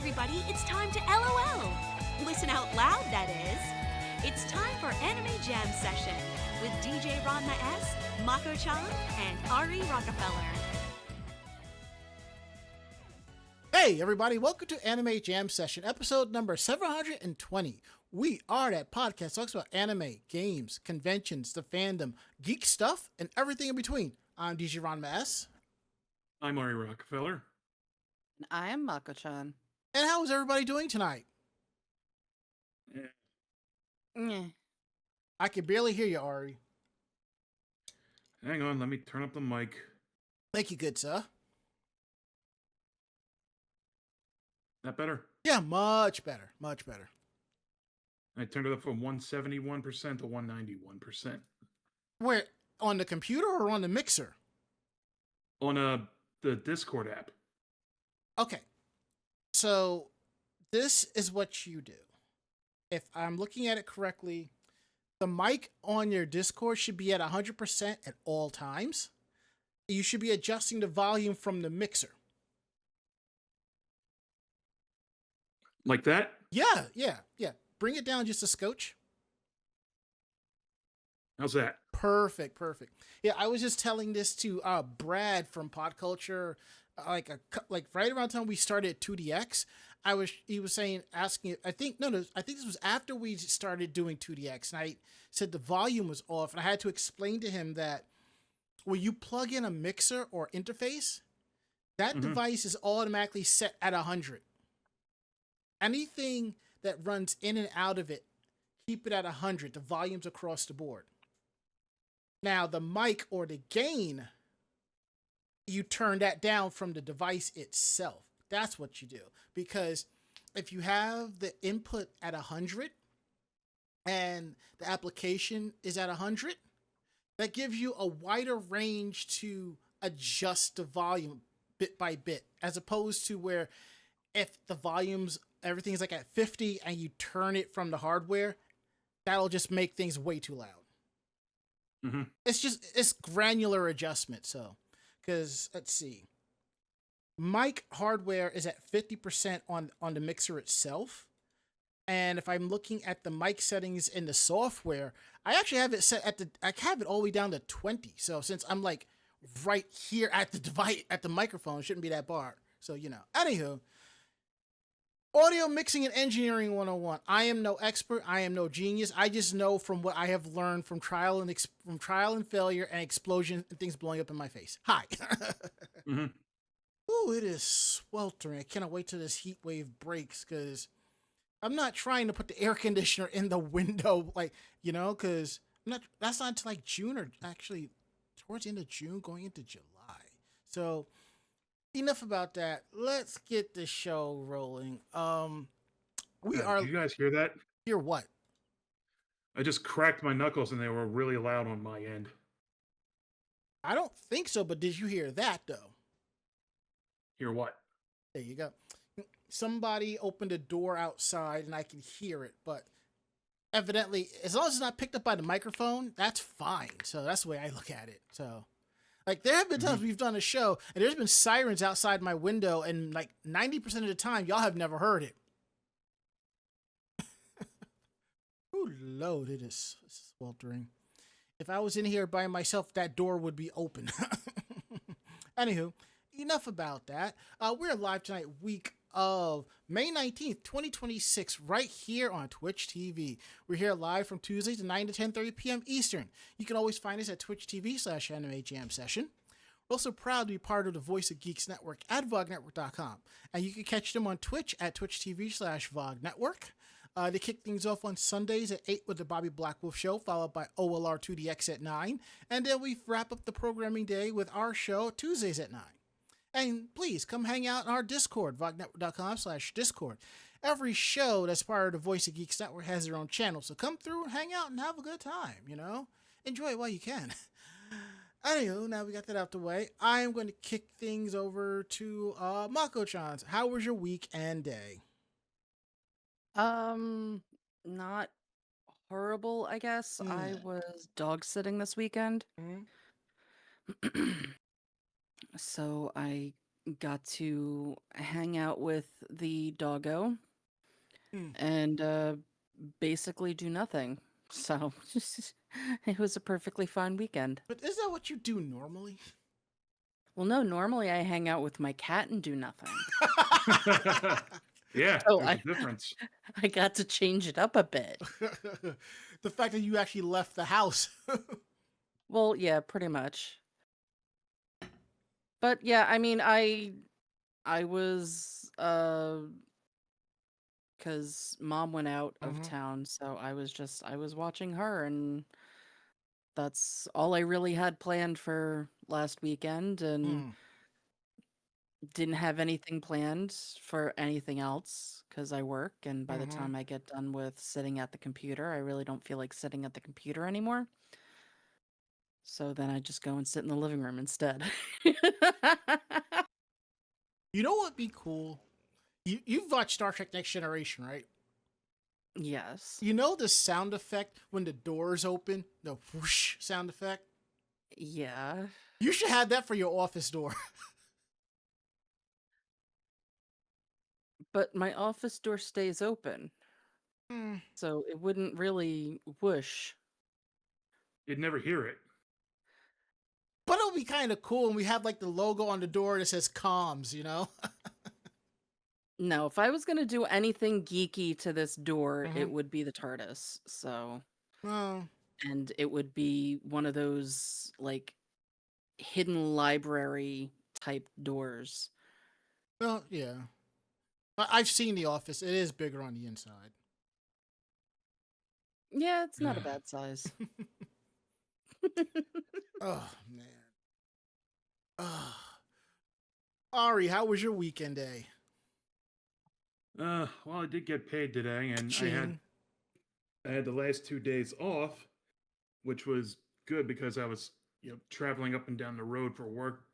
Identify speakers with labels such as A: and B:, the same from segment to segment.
A: everybody, it's time to LOL. Listen out loud, that is. It's time for Anime Jam Session with DJ Ranma S, Mako-chan, and Ari Rockefeller.
B: Hey everybody, welcome to Anime Jam Session, episode number 720. We are that podcast that talks about anime, games, conventions, the fandom, geek stuff, and everything in between. I'm DJ Ranma S.
C: I'm Ari Rockefeller.
D: And I am Mako-chan.
B: And how is everybody doing tonight?
D: Yeah.
B: I can barely hear you, Ari.
C: Hang on, let me turn up the mic.
B: Thank you, good sir.
C: That better?
B: Yeah, much better, much better.
C: I turned it up from 171% to 191%.
B: Where, on the computer or on the mixer?
C: On the Discord app.
B: Okay, so this is what you do. If I'm looking at it correctly, the mic on your Discord should be at 100% at all times. You should be adjusting the volume from the mixer.
C: Like that?
B: Yeah. Bring it down just a scotch.
C: How's that?
B: Perfect. Yeah, I was just telling this to Brad from Pod Culture, like right around the time we started 2DX. He was asking. I think this was after we started doing 2DX, and I said the volume was off, and I had to explain to him that when you plug in a mixer or interface, that device is automatically set at 100. Anything that runs in and out of it, keep it at 100. The volume's across the board. Now, the mic or the gain, you turn that down from the device itself. That's what you do. Because if you have the input at 100 and the application is at 100, that gives you a wider range to adjust the volume bit by bit, as opposed to where if the volume's everything is like at 50 and you turn it from the hardware, that'll just make things way too loud. It's granular adjustment. So, because let's see, mic hardware is at 50% on the mixer itself. And if I'm looking at the mic settings in the software, I actually have it set I have it all the way down to 20. So since I'm like right here at the device, at the microphone, it shouldn't be that bar. So, anywho, audio mixing and engineering 101. I am no expert. I am no genius. I just know from what I have learned from trial and failure and explosion and things blowing up in my face. Hi. Ooh, it is sweltering. I cannot wait till this heat wave breaks, because I'm not trying to put the air conditioner in the window, because that's not until like June, or actually towards the end of June going into July. So enough about that. Let's get the show rolling.
C: Did you guys hear that?
B: Hear what?
C: I just cracked my knuckles and they were really loud on my end.
B: I don't think so, but did you hear that though?
C: Hear what?
B: There you go. Somebody opened a door outside and I can hear it, but evidently, as long as it's not picked up by the microphone, that's fine. So that's the way I look at it. So, like, there have been times we've done a show and there's been sirens outside my window, and like 90% of the time, y'all have never heard it. Ooh, Lord, it is sweltering. If I was in here by myself, that door would be open. Anywho, enough about that. We're live tonight, week of May 19th, 2026, right here on Twitch TV. We're here live from Tuesdays to 9 to 10:30 p.m. Eastern. You can always find us at Twitch TV/Anime Jam Session. We're also proud to be part of the Voice of Geeks Network at VogNetwork.com. And you can catch them on Twitch at Twitch TV/VogNetwork. They kick things off on Sundays at 8 with the Bobby Blackwolf Show, followed by OLR 2DX at 9. And then we wrap up the programming day with our show Tuesdays at 9. And please come hang out in our Discord, vognetwork.com/Discord. Every show that's part of the Voice of Geeks Network has their own channel. So come through and hang out and have a good time, Enjoy it while you can. Anywho, now we got that out the way, I am going to kick things over to Mako-chan. How was your week and day?
D: Not horrible, I guess. I was dog sitting this weekend. So I got to hang out with the doggo
B: Hmm.
D: and basically do nothing. So it was a perfectly fine weekend.
B: But is that what you do normally?
D: Well, no, normally I hang out with my cat and do nothing.
C: Yeah,
D: So
C: there's a difference.
D: I got to change it up a bit.
B: The fact that you actually left the house.
D: Well, yeah, pretty much. But yeah, I mean, I was cuz mom went out of
B: Mhm.
D: town, so I was watching her, and that's all I really had planned for last weekend, and
B: Hmm.
D: didn't have anything planned for anything else cuz I work, and by the
B: Mhm.
D: time I get done with sitting at the computer, I really don't feel like sitting at the computer anymore. So then I just go and sit in the living room instead.
B: You know what'd be cool? You've watched Star Trek Next Generation, right?
D: Yes.
B: You know the sound effect when the doors open, the whoosh sound effect.
D: Yeah.
B: You should have that for your office door.
D: But my office door stays open,
B: Hmm.
D: so it wouldn't really whoosh.
C: You'd never hear it.
B: But it'll be kind of cool, and we have like the logo on the door that says "comms." You know.
D: No, if I was gonna do anything geeky to this door,
B: Mm-hmm.
D: it would be the TARDIS. So,
B: Well,
D: and it would be one of those like hidden library type doors.
B: well, yeah. I've seen the office. It is bigger on the inside.
D: Yeah, it's not a bad size.
B: Oh man. Oh. Ari, how was your weekend day?
C: Well, I did get paid today, and
B: Ching.
C: I had the last 2 days off, which was good because I was traveling up and down the road for work.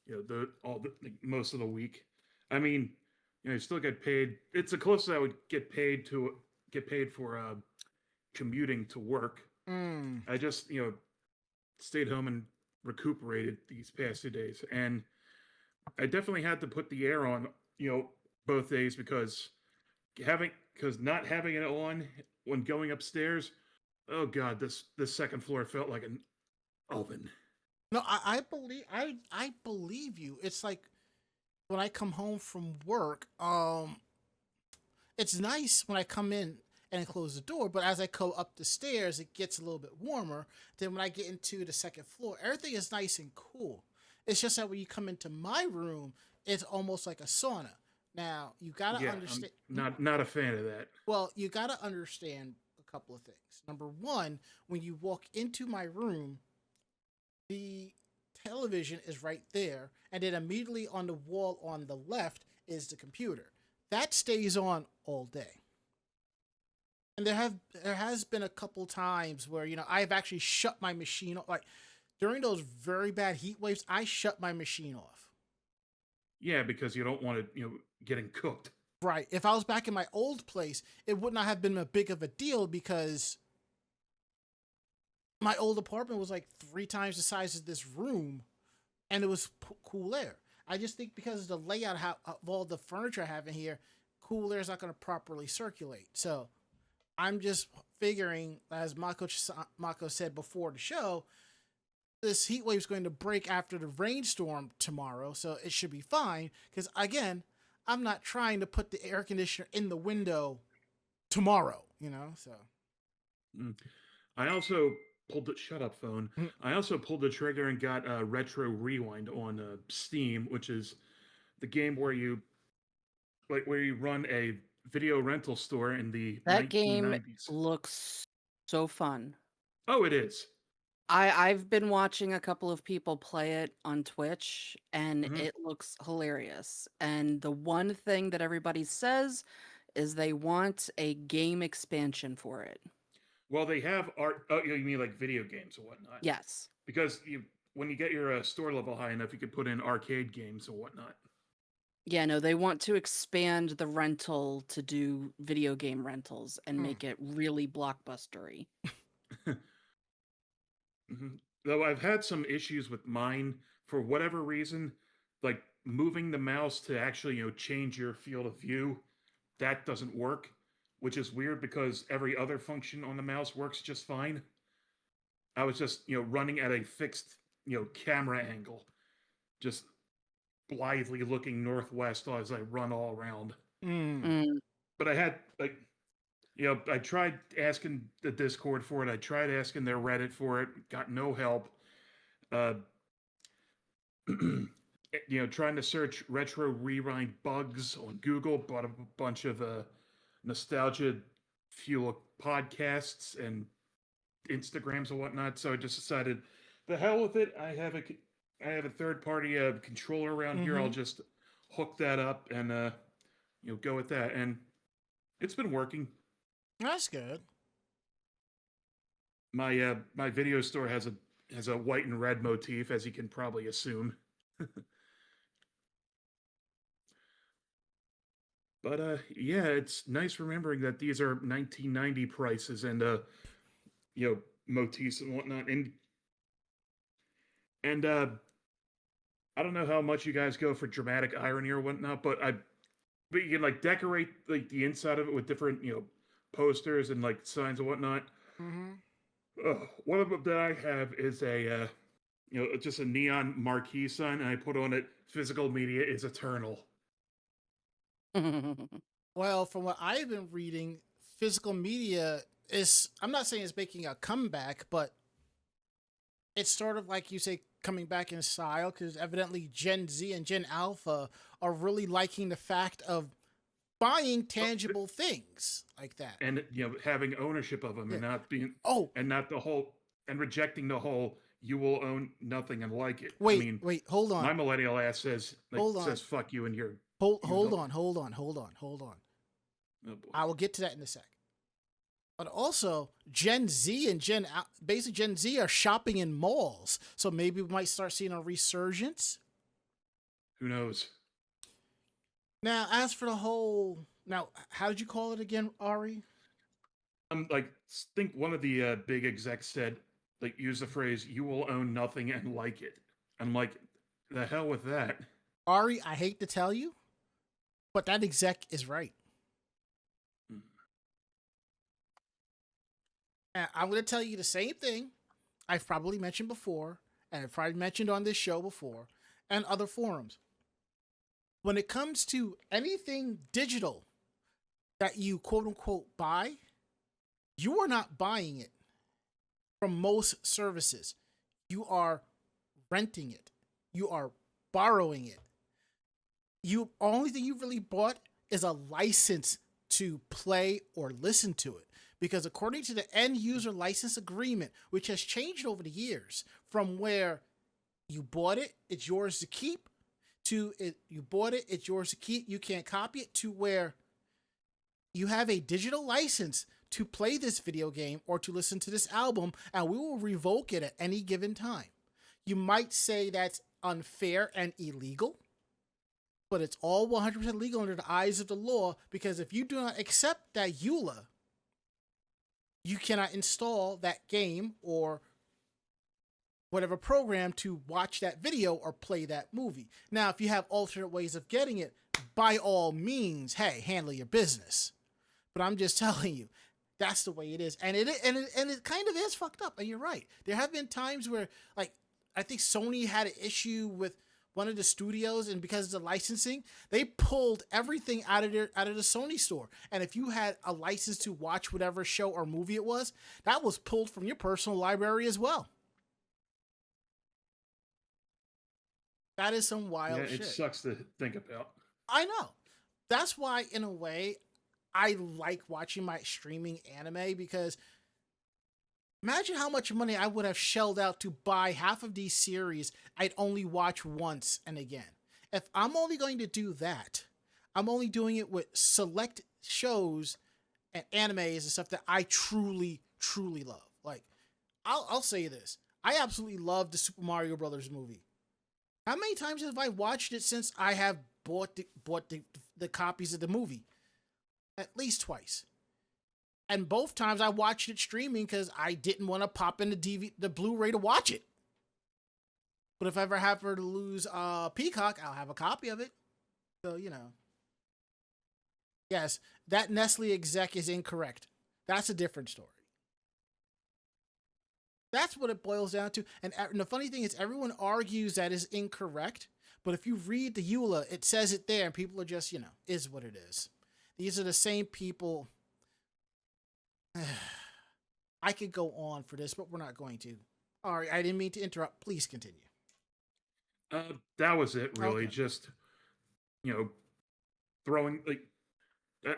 C: Like, most of the week. I mean, you still get paid. It's the closest I would get paid for commuting to work.
B: Mm.
C: I just stayed home and recuperated these past 2 days, and I definitely had to put the air on, both days because not having it on when going upstairs. Oh God, this second floor felt like an oven.
B: No, I believe I believe you. It's like when I come home from work, it's nice when I come in and close the door, but as I go up the stairs, it gets a little bit warmer. Then when I get into the second floor, everything is nice and cool. It's just that when you come into my room, it's almost like a sauna. Now you gotta
C: Yeah, I'm
B: understand.
C: not a fan of that.
B: Well, you gotta understand a couple of things. Number one, when you walk into my room, the television is right there, and then immediately on the wall on the left is the computer. That stays on all day. And there has been a couple times where I've actually shut my machine off. Like during those very bad heat waves, I shut my machine off.
C: Yeah, because you don't want it, getting cooked.
B: Right. If I was back in my old place, it would not have been a big of a deal because my old apartment was like 3 times the size of this room, and it was cool air. I just think because of the layout of all the furniture I have in here, cool air is not going to properly circulate. So I'm just figuring, as Mako said before the show, this heat wave is going to break after the rainstorm tomorrow, so it should be fine. Because again, I'm not trying to put the air conditioner in the window tomorrow. So.
C: Mm. I also pulled the shut up phone.
B: Mm.
C: I also pulled the trigger and got Retro Rewind on Steam, which is the game where you run a video rental store in the
D: That game
C: 1990s.
D: looks so fun.
C: Oh, it is.
D: I've been watching a couple of people play it on Twitch, and
C: Mhm.
D: it looks hilarious. And the one thing that everybody says is they want a game expansion for it.
C: Well, they have art. Oh, you mean like video games and whatnot?
D: Yes.
C: Because when you get your store level high enough, you could put in arcade games and whatnot.
D: Yeah, no, they want to expand the rental to do video game rentals and
B: Hmm.
D: make it really blockbustery.
C: Though I've had some issues with mine for whatever reason. Like moving the mouse to actually, change your field of view, that doesn't work, which is weird because every other function on the mouse works just fine. I was just, running at a fixed, camera angle, just blithely looking northwest as I run all around.
D: Mm.
C: But I had, like, I tried asking the Discord for it. I tried asking their Reddit for it. Got no help. Trying to search retro rewind bugs on Google, bought a bunch of nostalgia fuel podcasts and Instagrams and whatnot. So I just decided, the hell with it. I have a third party controller around here. I'll just hook that up and go with that. And it's been working.
B: That's good.
C: My my video store has a white and red motif, as you can probably assume. But yeah, it's nice remembering that these are 1990 prices and motifs and whatnot. And I don't know how much you guys go for dramatic irony or whatnot, but you can like decorate like the inside of it with different posters and like signs and whatnot. One of them that I have is a just a neon marquee sign, and I put on it, "Physical media is eternal."
B: Well, from what I've been reading, physical media is, I'm not saying it's making a comeback, but it's sort of like you say, coming back in style, because evidently Gen Z and Gen Alpha are really liking the fact of buying tangible things like that.
C: And having ownership of them and not being and not the whole and rejecting the whole "you will own nothing and like it."
B: Wait, hold on.
C: My millennial ass says says fuck you and your
B: hold on.
C: Oh boy.
B: I will get to that in a sec. But also, Gen Z and Gen Z are shopping in malls, so maybe we might start seeing a resurgence.
C: Who knows?
B: Now, as for the whole, how did you call it again, Ari?
C: Like, think one of the big execs said, like, use the phrase "you will own nothing and like it." I'm like, the hell with that.
B: Ari, I hate to tell you, but that exec is right. And I'm going to tell you the same thing I've probably mentioned before, and I've probably mentioned on this show before, and other forums. When it comes to anything digital that you quote unquote buy, you are not buying it from most services. You are renting it. You are borrowing it. Only thing you really bought is a license to play or listen to it. Because according to the end user license agreement, which has changed over the years, from where you bought it, it's yours to keep, to you bought it, it's yours to keep, you can't copy it, to where you have a digital license to play this video game or to listen to this album, and we will revoke it at any given time. You might say that's unfair and illegal, but it's all 100% legal under the eyes of the law, because if you do not accept that EULA, you cannot install that game or whatever program to watch that video or play that movie. Now, if you have alternate ways of getting it, by all means, hey, handle your business. But I'm just telling you, that's the way it is. And it kind of is fucked up. And you're right. There have been times where, like, I think Sony had an issue with one of the studios, and because of the licensing, they pulled everything out of the Sony store. And if you had a license to watch whatever show or movie it was, that was pulled from your personal library as well. That is some wild shit.
C: It sucks to think about.
B: I know. That's why, in a way, I like watching my streaming anime, because imagine how much money I would have shelled out to buy half of these series I'd only watch once and again. If I'm only going to do that, I'm only doing it with select shows and animes and stuff that I truly, truly love. Like, I'll say this. I absolutely love the Super Mario Brothers movie. How many times have I watched it since I have bought the copies of the movie? At least twice. And both times I watched it streaming because I didn't want to pop in the Blu-ray to watch it. But if I ever happen to lose Peacock, I'll have a copy of it. So, you know. Yes, that Nestle exec is incorrect. That's a different story. That's what it boils down to. And the funny thing is, everyone argues that is incorrect. But if you read the EULA, it says it there, and people are just, you know, is what it is. These are the same people. I could go on for this, but we're not going to. All right, I didn't mean to interrupt. Please continue.
C: That was it, really.
B: Okay.
C: Just, you know, throwing like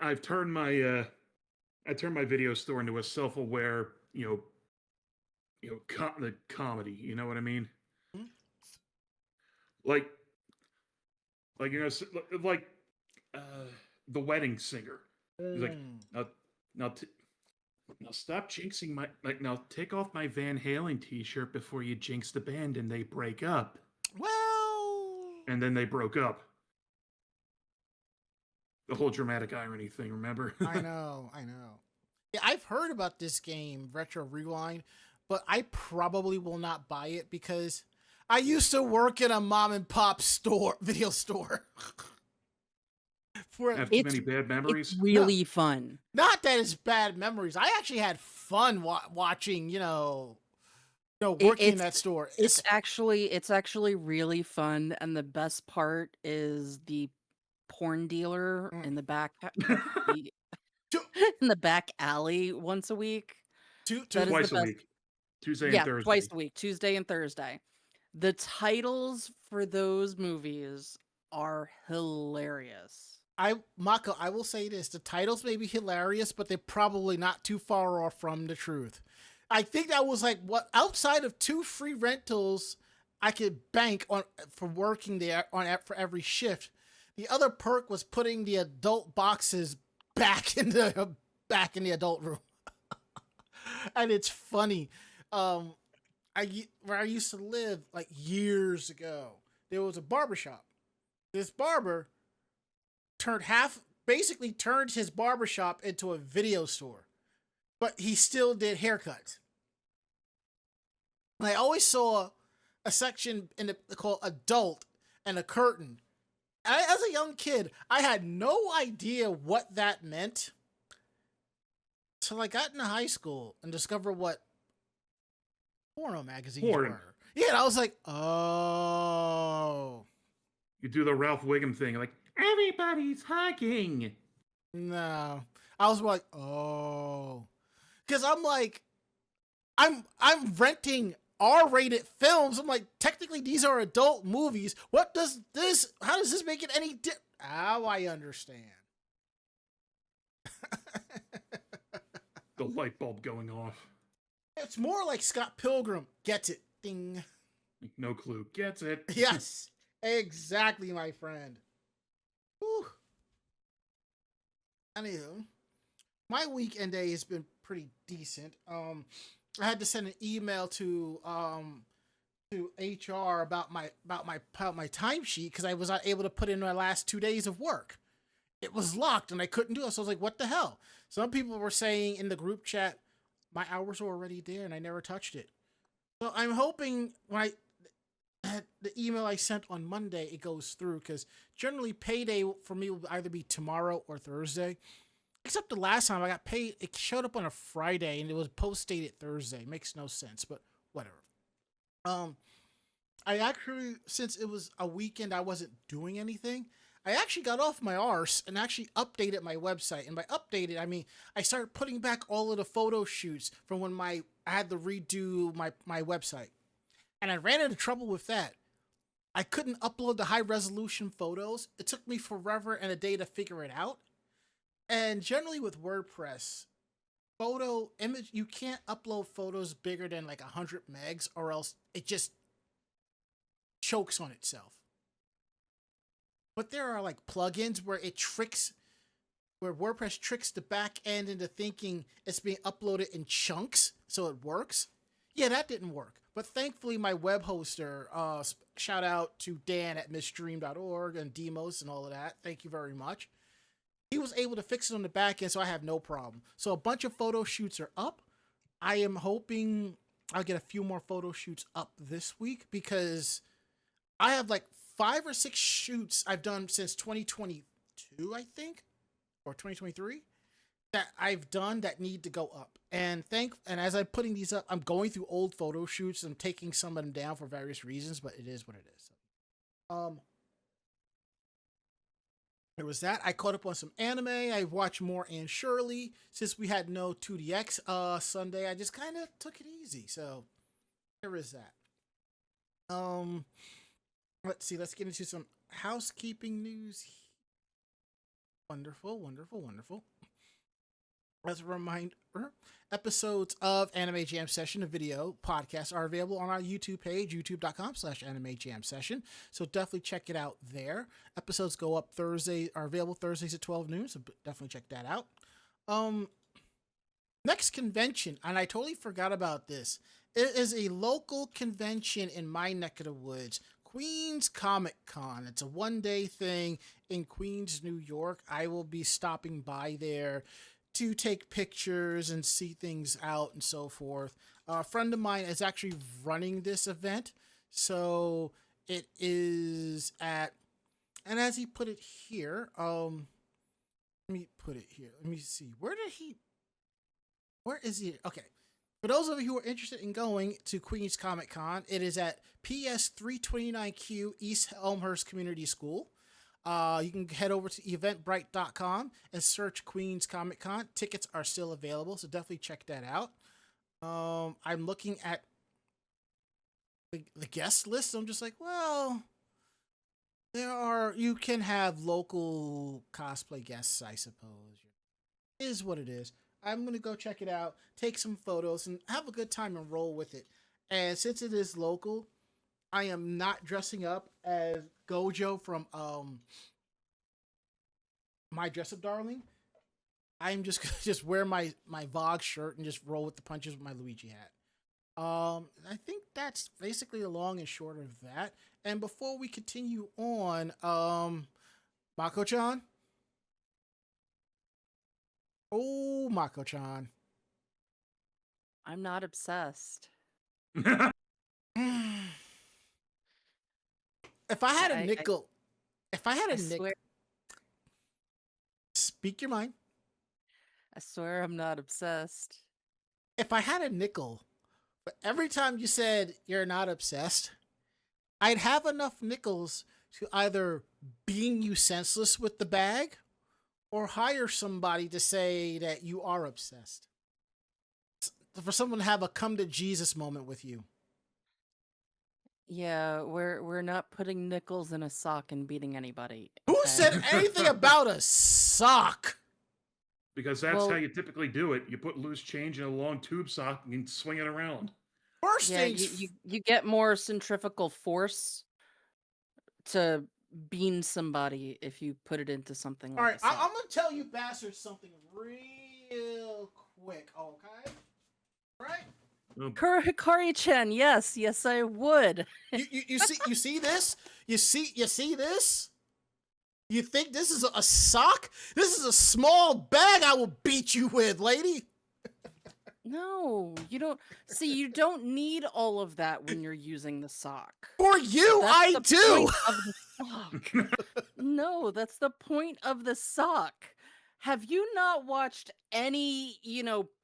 C: I've turned my video store into a self-aware, the comedy. You know what I mean?
B: Hmm?
C: Like like the Wedding Singer. He's like, now stop jinxing now take off my Van Halen t-shirt before you jinx the band and they break up.
B: Well,
C: And then they broke up. The whole dramatic irony thing, remember?
B: I know. Yeah, I've heard about this game, Retro Rewind, but I probably will not buy it because I used to work in a mom and pop video store.
C: Have too many bad memories?
D: It's really fun.
B: Not that it's bad memories. I actually had fun watching, working in that store.
D: It's actually really fun, and the best part is the porn dealer in the back in the back alley once a week.
C: Twice a week. Tuesday and Thursday.
D: Twice a week, Tuesday and Thursday. The titles for those movies are hilarious.
B: Mako, I will say this. The titles may be hilarious, but they're probably not too far off from the truth. I think that was like what outside of 2 free rentals I could bank on for working there for every shift. The other perk was putting the adult boxes back in the adult room. And it's funny. Where I used to live like years ago, there was a barbershop. This barber basically turned his barbershop into a video store, but he still did haircuts. And I always saw a section called adult and a curtain. As a young kid, I had no idea what that meant till I got into high school and discovered what porno magazines were. Yeah, and I was like, oh.
C: You do the Ralph Wiggum thing, like, everybody's hugging.
B: No. I was like, oh. Because I'm like, I'm renting R-rated films. I'm like, technically these are adult movies. How does this make it any different? Now I understand.
C: The light bulb going off.
B: It's more like Scott Pilgrim gets it. Ding.
C: No clue. Gets it.
B: Yes. Exactly, my friend. Whew. Anywho, my weekend day has been pretty decent. I had to send an email to HR about my timesheet because I was not able to put in my last 2 days of work. It was locked and I couldn't do it. So I was like, what the hell? Some people were saying in the group chat, my hours were already there and I never touched it. So I'm hoping when the email I sent on Monday, it goes through, because generally payday for me will either be tomorrow or Thursday. Except the last time I got paid, it showed up on a Friday and it was post-dated Thursday. Makes no sense, but whatever. I actually, since it was a weekend I wasn't doing anything, I actually got off my arse and actually updated my website. And by updated, I mean I started putting back all of the photo shoots from when I had to redo my website. And I ran into trouble with that. I couldn't upload the high resolution photos. It took me forever and a day to figure it out. And generally with WordPress, you can't upload photos bigger than like 100 megs or else it just chokes on itself. But there are like plugins where WordPress tricks the back end into thinking it's being uploaded in chunks so it works. Yeah, that didn't work. But thankfully, my web hoster, shout out to Dan at misstream.org and Demos and all of that. Thank you very much. He was able to fix it on the back end, so I have no problem. So a bunch of photo shoots are up. I am hoping I'll get a few more photo shoots up this week because I have like 5 or 6 shoots I've done since 2022, I think, or 2023 that I've done that need to go up. And as I'm putting these up, I'm going through old photo shoots and taking some of them down for various reasons, but it is what it is. There was that. I caught up on some anime. I watched more Anne Shirley since we had no 2DX Sunday. I just kind of took it easy. So there is that. Let's see. Let's get into some housekeeping news. Wonderful, wonderful, wonderful. As a reminder, episodes of Anime Jam Session, a video podcast, are available on our YouTube page, youtube.com/Anime Jam Session. So definitely check it out there. Episodes go up are available Thursdays at 12 noon. So definitely check that out. Next convention, and I totally forgot about this. It is a local convention in my neck of the woods, Queens Comic Con. It's a 1-day thing in Queens, New York. I will be stopping by there to take pictures and see things out and so forth. A friend of mine is actually running this event. So it is at, and as he put it here, let me put it here. Let me see. Where is he? Okay. For those of you who are interested in going to Queens Comic Con, it is at PS 329Q East Elmhurst Community School. You can head over to eventbrite.com and search Queens Comic Con. Tickets are still available, so definitely check that out. I'm looking at the guest list. I'm just like, well, you can have local cosplay guests, I suppose. It is what it is. I'm going to go check it out, take some photos, and have a good time and roll with it. And since it is local, I am not dressing up as Gojo from My Dress Up Darling. I'm just going to just wear my Vogue shirt and just roll with the punches with my Luigi hat. I think that's basically the long and short of that. And before we continue on, Mako-chan? Oh, Mako-chan.
D: I'm not obsessed.
B: If I had a nickel, speak your mind.
D: I swear I'm not obsessed.
B: If I had a nickel, but every time you said you're not obsessed, I'd have enough nickels to either beam you senseless with the bag or hire somebody to say that you are obsessed. For someone to have a come to Jesus moment with you.
D: Yeah, we're not putting nickels in a sock and beating anybody.
B: Who
D: okay?
B: said anything about a sock?
C: Because that's how you typically do it. You put loose change in a long tube sock and swing it around.
B: First
D: Yeah,
B: things,
D: you get more centrifugal force to bean somebody if you put it into something like
B: all right,
D: a sock.
B: I'm gonna tell you bastards something real quick, okay? Right?
D: Hikari-chan, yes, I would.
B: You see this? You see this? You think this is a sock? This is a small bag I will beat you with, lady.
D: No, you don't. See, you don't need all of that when you're using the sock.
B: For you,
D: That's
B: I
D: the
B: do.
D: point of the sock. No, that's the point of the sock. Have you not watched any,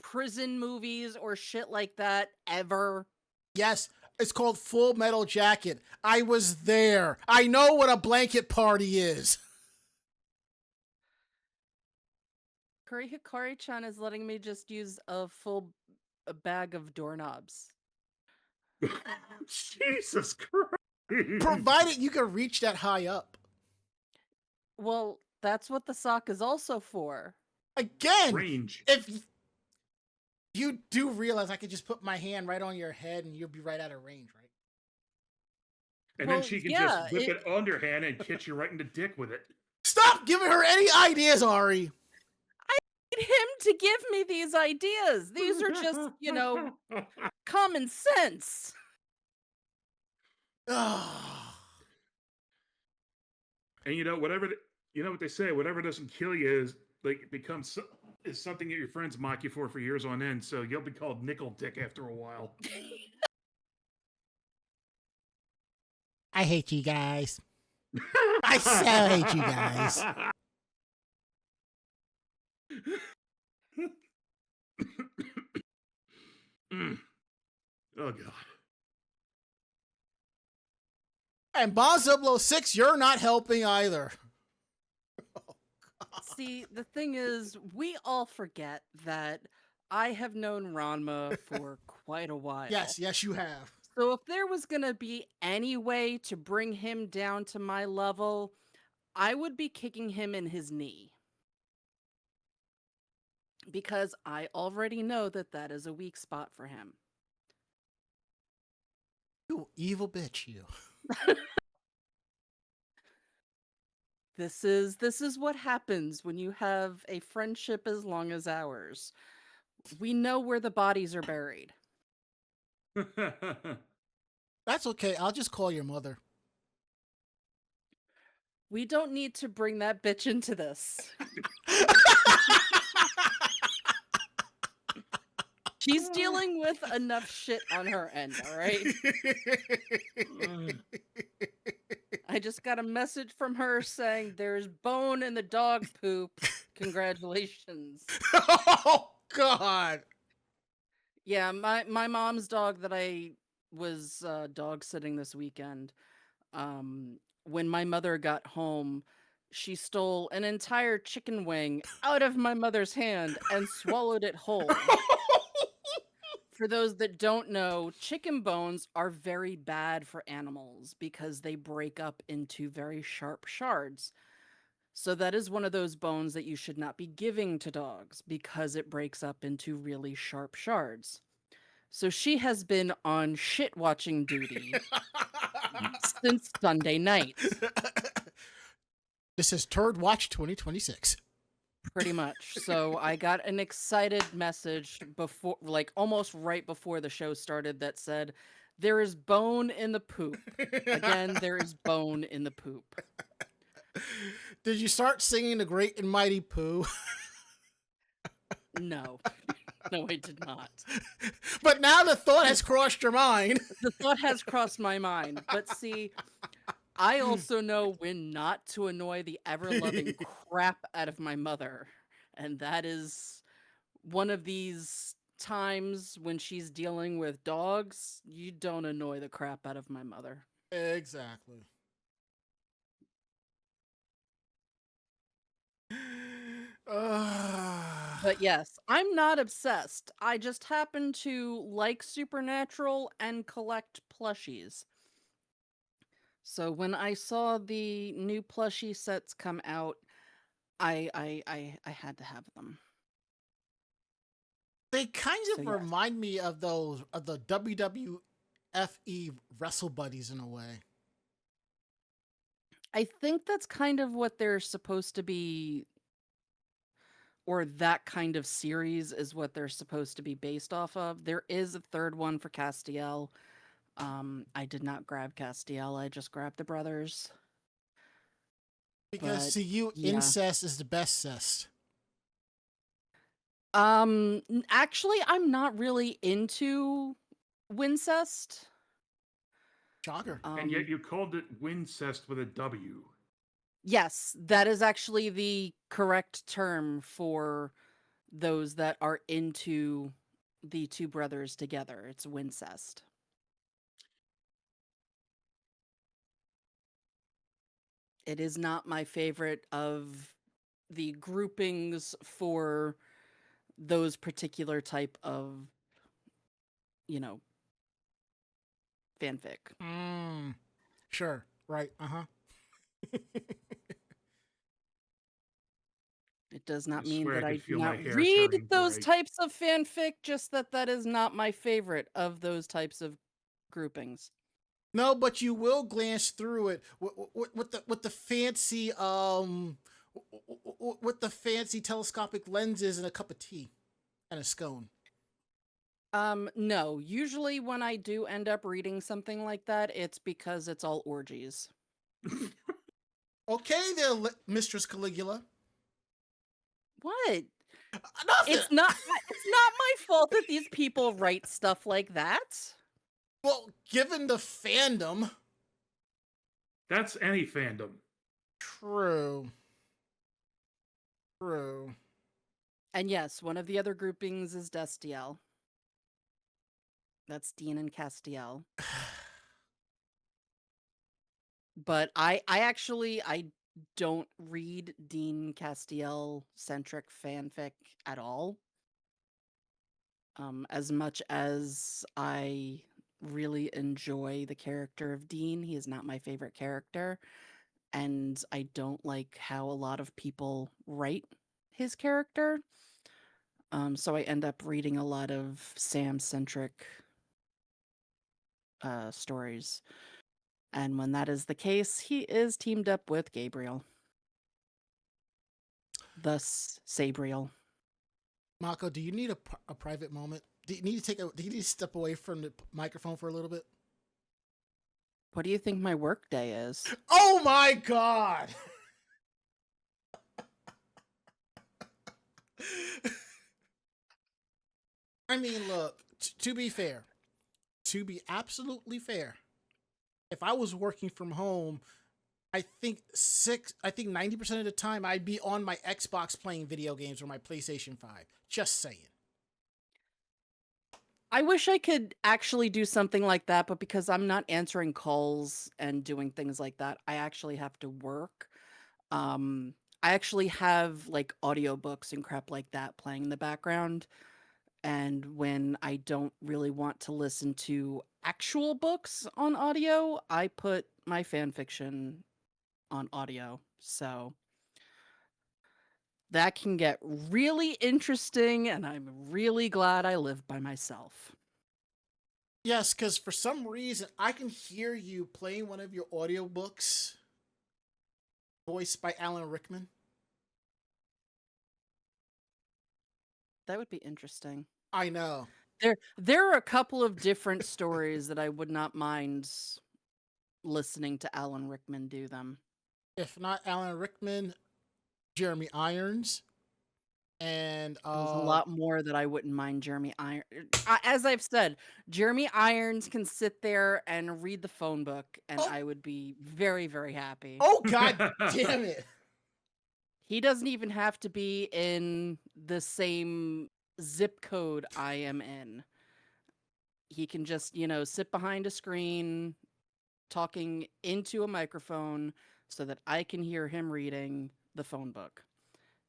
D: prison movies or shit like that ever?
B: Yes, it's called Full Metal Jacket. I was there. I know what a blanket party is.
D: Hikari-chan is letting me just use a bag of doorknobs.
C: Jesus Christ.
B: Provided you can reach that high up.
D: Well, that's what the sock is also for.
B: Again,
C: Range.
B: if you do realize I could just put my hand right on your head and you'll be right out of range, right?
C: And
D: Well,
C: then she can
D: yeah,
C: just whip it underhand and hit you right in the dick with it.
B: Stop giving her any ideas, Ari.
D: I need him to give me these ideas. These are just, common sense.
C: And whatever what they say, whatever doesn't kill you is becomes is something that your friends mock you for years on end. So you'll be called nickel dick after a while.
B: I hate you guys. I so hate you guys.
C: Oh god.
B: And Bob006, you're not helping either.
D: See, the thing is, we all forget that I have known Ranma for quite a while.
B: Yes, you have.
D: So if there was going to be any way to bring him down to my level, I would be kicking him in his knee. Because I already know that that is a weak spot for him.
B: You evil bitch, you.
D: This is what happens when you have a friendship as long as ours. We know where the bodies are buried.
B: That's okay. I'll just call your mother.
D: We don't need to bring that bitch into this. She's dealing with enough shit on her end, all right? I just got a message from her saying there's bone in the dog poop. Congratulations.
B: Oh, God.
D: Yeah, my mom's dog that I was dog sitting this weekend, when my mother got home, she stole an entire chicken wing out of my mother's hand and swallowed it whole. For those that don't know, chicken bones are very bad for animals because they break up into very sharp shards. So that is one of those bones that you should not be giving to dogs because it breaks up into really sharp shards. So she has been on shit watching duty since Sunday night.
B: This is Turd Watch 2026.
D: Pretty much. So I got an excited message before, like almost right before the show started, that said, "There is bone in the poop." Again, there is bone in the poop.
B: Did you start singing the Great and Mighty Pooh?
D: No. No, I did not.
B: But now the thought has crossed your mind.
D: The thought has crossed my mind. But see, I also know when not to annoy the ever-loving crap out of my mother. And that is one of these times when she's dealing with dogs. You don't annoy the crap out of my mother.
B: Exactly.
D: But yes, I'm not obsessed. I just happen to like Supernatural and collect plushies. So when I saw the new plushie sets come out, I had to have them.
B: They kind of
D: So, yes.
B: remind me of those of the WWFE Wrestle Buddies in a way.
D: I think that's kind of what they're supposed to be, or that kind of series is what they're supposed to be based off of. There is a third one for Castiel. I did not grab Castiel. I just grabbed the brothers.
B: Because
D: But,
B: to you,
D: yeah.
B: incest is the best cest.
D: Actually, I'm not really into Wincest.
B: Shocker.
C: And yet you called it Wincest with a W.
D: Yes, that is actually the correct term for those that are into the two brothers together. It's Wincest. It is not my favorite of the groupings for those particular type of, fanfic.
B: Sure. Right. Uh-huh.
D: It does not
C: I
D: mean
C: swear
D: that
C: I
D: I
C: could
D: do
C: feel my
D: not
C: hair
D: read
C: turning
D: those
C: bright.
D: types of fanfic, just that is not my favorite of those types of groupings.
B: No, but you will glance through it with the fancy with the fancy telescopic lenses and a cup of tea and a scone.
D: No. Usually when I do end up reading something like that, it's because it's all orgies.
B: Okay, there, Mistress Caligula.
D: What?
B: Nothing.
D: It's not my fault that these people write stuff like that.
B: Well, given the fandom,
C: That's any fandom.
B: True. True.
D: And yes, one of the other groupings is Destiel. That's Dean and Castiel. But I don't read Dean Castiel centric fanfic at all. As much as I really enjoy the character of Dean, he is not my favorite character. And I don't like how a lot of people write his character. So I end up reading a lot of Sam-centric stories. And when that is the case, he is teamed up with Gabriel. Thus, Sabriel.
B: Mako, do you need a private moment? Do you need to step away from the microphone for a little bit?
D: What do you think my work day is?
B: Oh my god! I mean, look, to be fair, to be absolutely fair, if I was working from home, I think 90% of the time I'd be on my Xbox playing video games or my PlayStation 5. Just saying.
D: I wish I could actually do something like that, but because I'm not answering calls and doing things like that, I actually have to work. I actually have like audiobooks and crap like that playing in the background. And when I don't really want to listen to actual books on audio, I put my fan fiction on audio. So that can get really interesting, and I'm really glad I live by myself.
B: Yes, because for some reason I can hear you playing one of your audiobooks voiced by Alan Rickman.
D: That would be interesting.
B: I know.
D: There are a couple of different stories that I would not mind listening to Alan Rickman do them.
B: If not Alan Rickman, Jeremy Irons, and
D: There's a lot more that I wouldn't mind Jeremy Irons. As I've said, Jeremy Irons can sit there and read the phone book, and
B: Oh.
D: I would be very, very happy.
B: oh god damn it.
D: He doesn't even have to be in the same zip code I am in. He can just, sit behind a screen talking into a microphone so that I can hear him reading the phone book.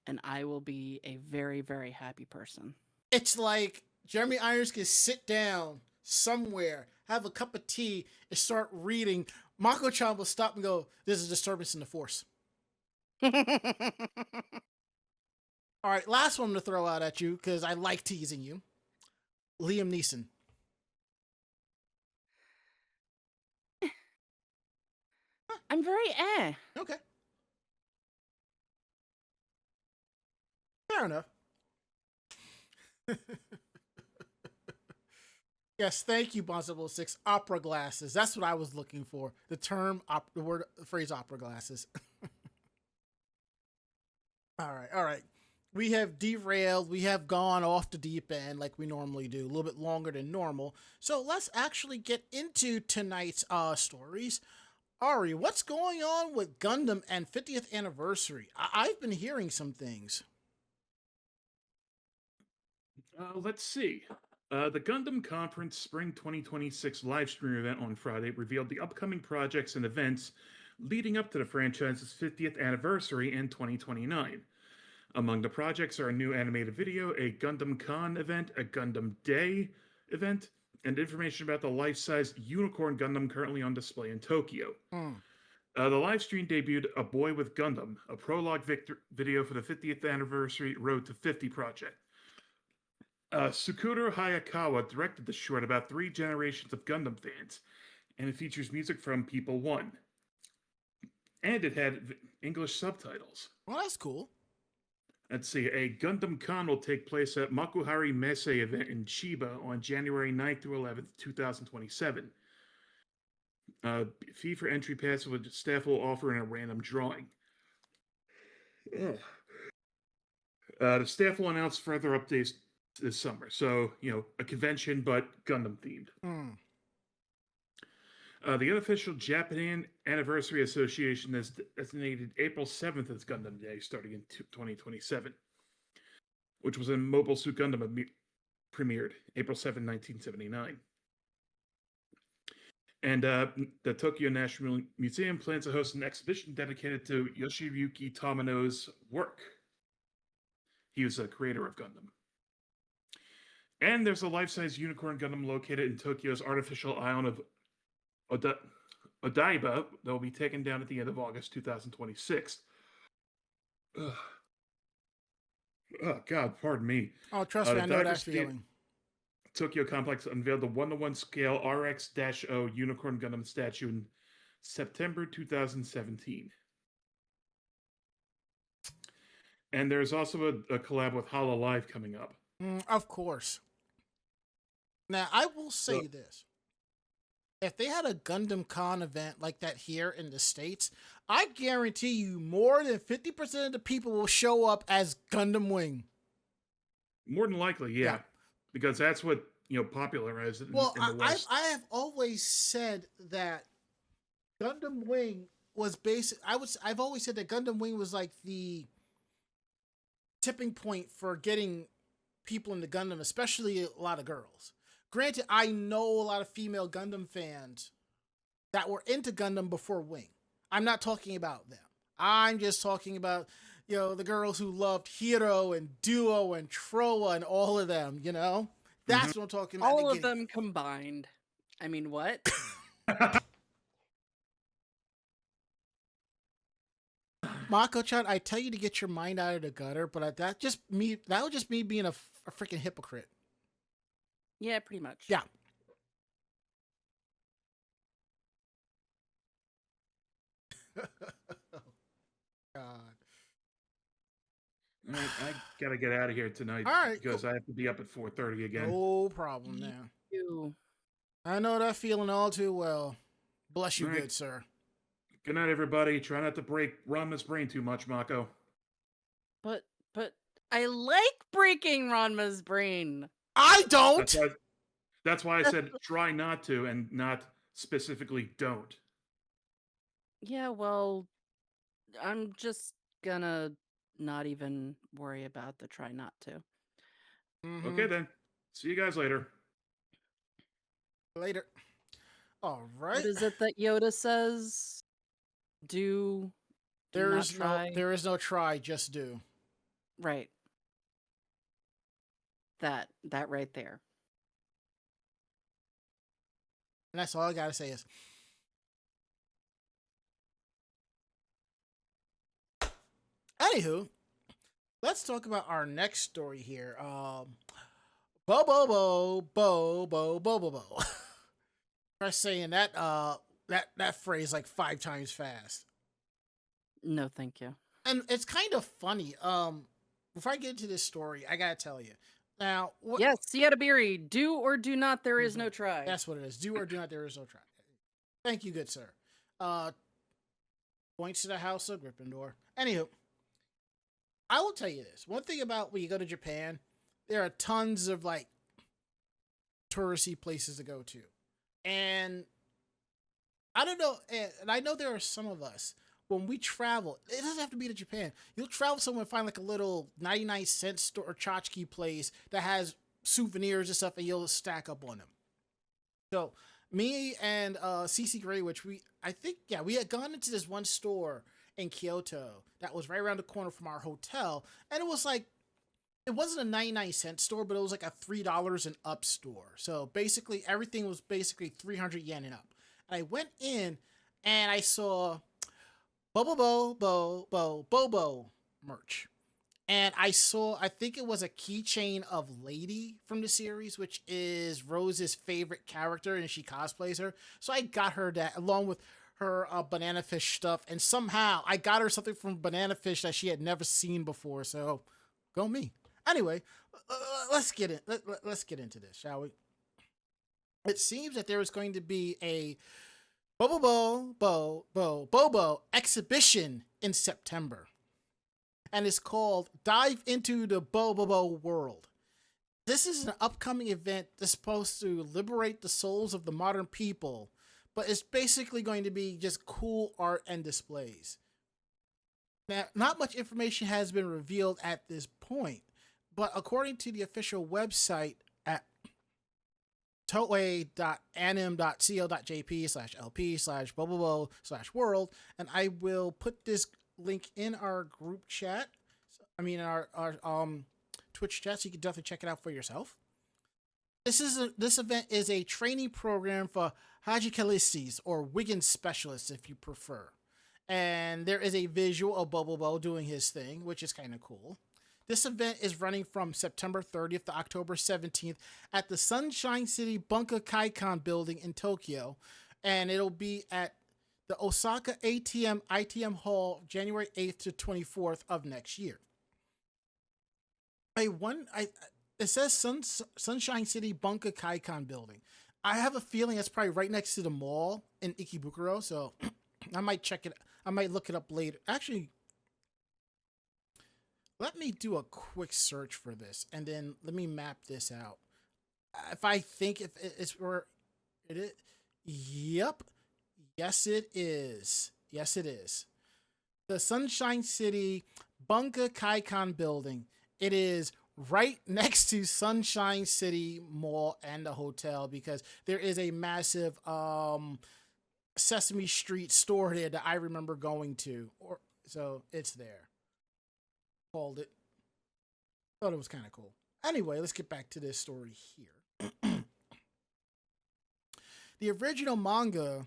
D: And I will be a very, very happy person.
B: It's like Jeremy Irons can sit down somewhere, have a cup of tea, and start reading. Mako-chan will stop and go, "There's a disturbance in the force." All right, last one to throw out at you because I like teasing you. Liam Neeson.
D: I'm very
B: Okay. Fair enough. Yes, thank you, Bobobo-6. Opera glasses. That's what I was looking for. The phrase opera glasses. All right. We have derailed. We have gone off the deep end like we normally do, a little bit longer than normal. So let's actually get into tonight's stories. Ari, what's going on with Gundam and 50th anniversary? I've been hearing some things.
C: Let's see. The Gundam Conference Spring 2026 live stream event on Friday revealed the upcoming projects and events leading up to the franchise's 50th anniversary in 2029. Among the projects are a new animated video, a Gundam Con event, a Gundam Day event, and information about the life-sized Unicorn Gundam currently on display in Tokyo. The live stream debuted A Boy with Gundam, a prologue video for the 50th anniversary Road to 50 project. Sukuro Hayakawa directed the short about 3 generations of Gundam fans, and it features music from People One. And it had English subtitles.
B: Well, that's cool.
C: Let's see, a Gundam Con will take place at Makuhari Messe event in Chiba on January 9th through 11th, 2027. Fee for entry pass, which staff will offer in a random drawing. The staff will announce further updates this summer. So, a convention, but Gundam themed. The unofficial Japan Anniversary Association has designated April 7th as Gundam Day, starting in 2027, which was when Mobile Suit Gundam premiered, April 7, 1979. And the Tokyo National Museum plans to host an exhibition dedicated to Yoshiyuki Tamano's work. He was a creator of Gundam. And there's a life-size unicorn Gundam located in Tokyo's artificial island of Odaiba that will be taken down at the end of August 2026. Ugh. Oh, God, pardon me.
B: Oh, trust me, I know that feeling.
C: Tokyo Complex unveiled the 1:1 scale RX-0 Unicorn Gundam statue in September 2017. And there's also a collab with Hololive coming up.
B: Of course. Now, I will say this. If they had a Gundam Con event like that here in the States, I guarantee you more than 50% of the people will show up as Gundam Wing.
C: More than likely, yeah. Because that's what, popularized it in the West.
B: I have always said that Gundam Wing was I've always said that Gundam Wing was like the tipping point for getting people into Gundam, especially a lot of girls. Granted, I know a lot of female Gundam fans that were into Gundam before Wing. I'm not talking about them. I'm just talking about, the girls who loved Hiro and Duo and Troa and all of them, That's what I'm talking about.
D: All of them combined. I mean, what?
B: Mako-chan, I tell you to get your mind out of the gutter, but that was just me being a freaking hypocrite.
D: Yeah, pretty much.
B: Yeah. God.
C: All right, I gotta get out of here tonight.
B: All right,
C: because I have to be up at 4:30 again.
B: No problem now.
D: You.
B: I know that feeling all too well. Bless you,
C: All right.
B: good sir.
C: Good night, everybody. Try not to break Ranma's brain too much, Mako.
D: But I like breaking Ranma's brain.
B: I don't.
C: That's why I said try not to and not specifically don't.
D: Yeah, well, I'm just gonna not even worry about the try not to.
B: Mhm.
C: Okay, then. See you guys later.
B: Later. All right.
D: What is it that Yoda says? Do
B: There
D: not
B: is
D: try.
B: there is no try, just do.
D: Right. That right there.
B: And that's all I gotta say is. Anywho, let's talk about our next story here. Bobobo-bo-bobo-bo. Try saying that phrase like 5 times fast.
D: No, thank you.
B: And it's kind of funny. Before I get into this story, I gotta tell you. Now,
D: Yes, Siatabiri, do or do not, there is no try.
B: That's what it is. Do or do not, there is no try. Thank you, good sir. Points to the House of Gryffindor. Anywho, I will tell you this. One thing about when you go to Japan, there are tons of like touristy places to go to. And I don't know, and I know there are some of us, when we travel, it doesn't have to be to Japan. You'll travel somewhere and find like a little 99-cent store or tchotchke place that has souvenirs and stuff, and you'll stack up on them. So me and CC Gray, which we had gone into this one store in Kyoto that was right around the corner from our hotel, and it was like, it wasn't a 99-cent store, but it was like a $3 and up store. So basically everything was basically 300 yen and up. And I went in and I saw Bobobo-bobo-bobo merch. And I think it was a keychain of Lady from the series, which is Rose's favorite character, and she cosplays her. So I got her that, along with her Banana Fish stuff, and somehow I got her something from Banana Fish that she had never seen before. So go me. Anyway, let's get into this, shall we? It seems that there is going to be a Bobobo-bobo-bobo exhibition in September. And it's called Dive into the Bobobo World. This is an upcoming event that's supposed to liberate the souls of the modern people but it's basically going to be just cool art and displays. Now, not much information has been revealed at this point, but according to the official website at toei.anim.co.jp/lp/bobobo/world, and I will put this link in our group chat. I mean, our Twitch chat, so you can definitely check it out for yourself. This event is a training program for Hajikalistes or Wiggins specialists, if you prefer. And there is a visual of Bobobo doing his thing, which is kind of cool. This event is running from September 30th to October 17th at the Sunshine City Bunka Kaikon building in Tokyo. And it'll be at the Osaka ITM Hall January 8th to 24th of next year. It says Sunshine City Bunka Kaikon building. I have a feeling that's probably right next to the mall in Ikebukuro, so I might check it. I might look it up later. Actually, let me do a quick search for this, and then let me map this out. If I think if it's where it is, yep, yes it is. Yes it is. The Sunshine City Bunka Kaikon building. It is right next to Sunshine City Mall and the hotel, because there is a massive Sesame Street store there that I remember going to. So it's there. Called it. Thought it was kind of cool. Anyway, let's get back to this story here. The original manga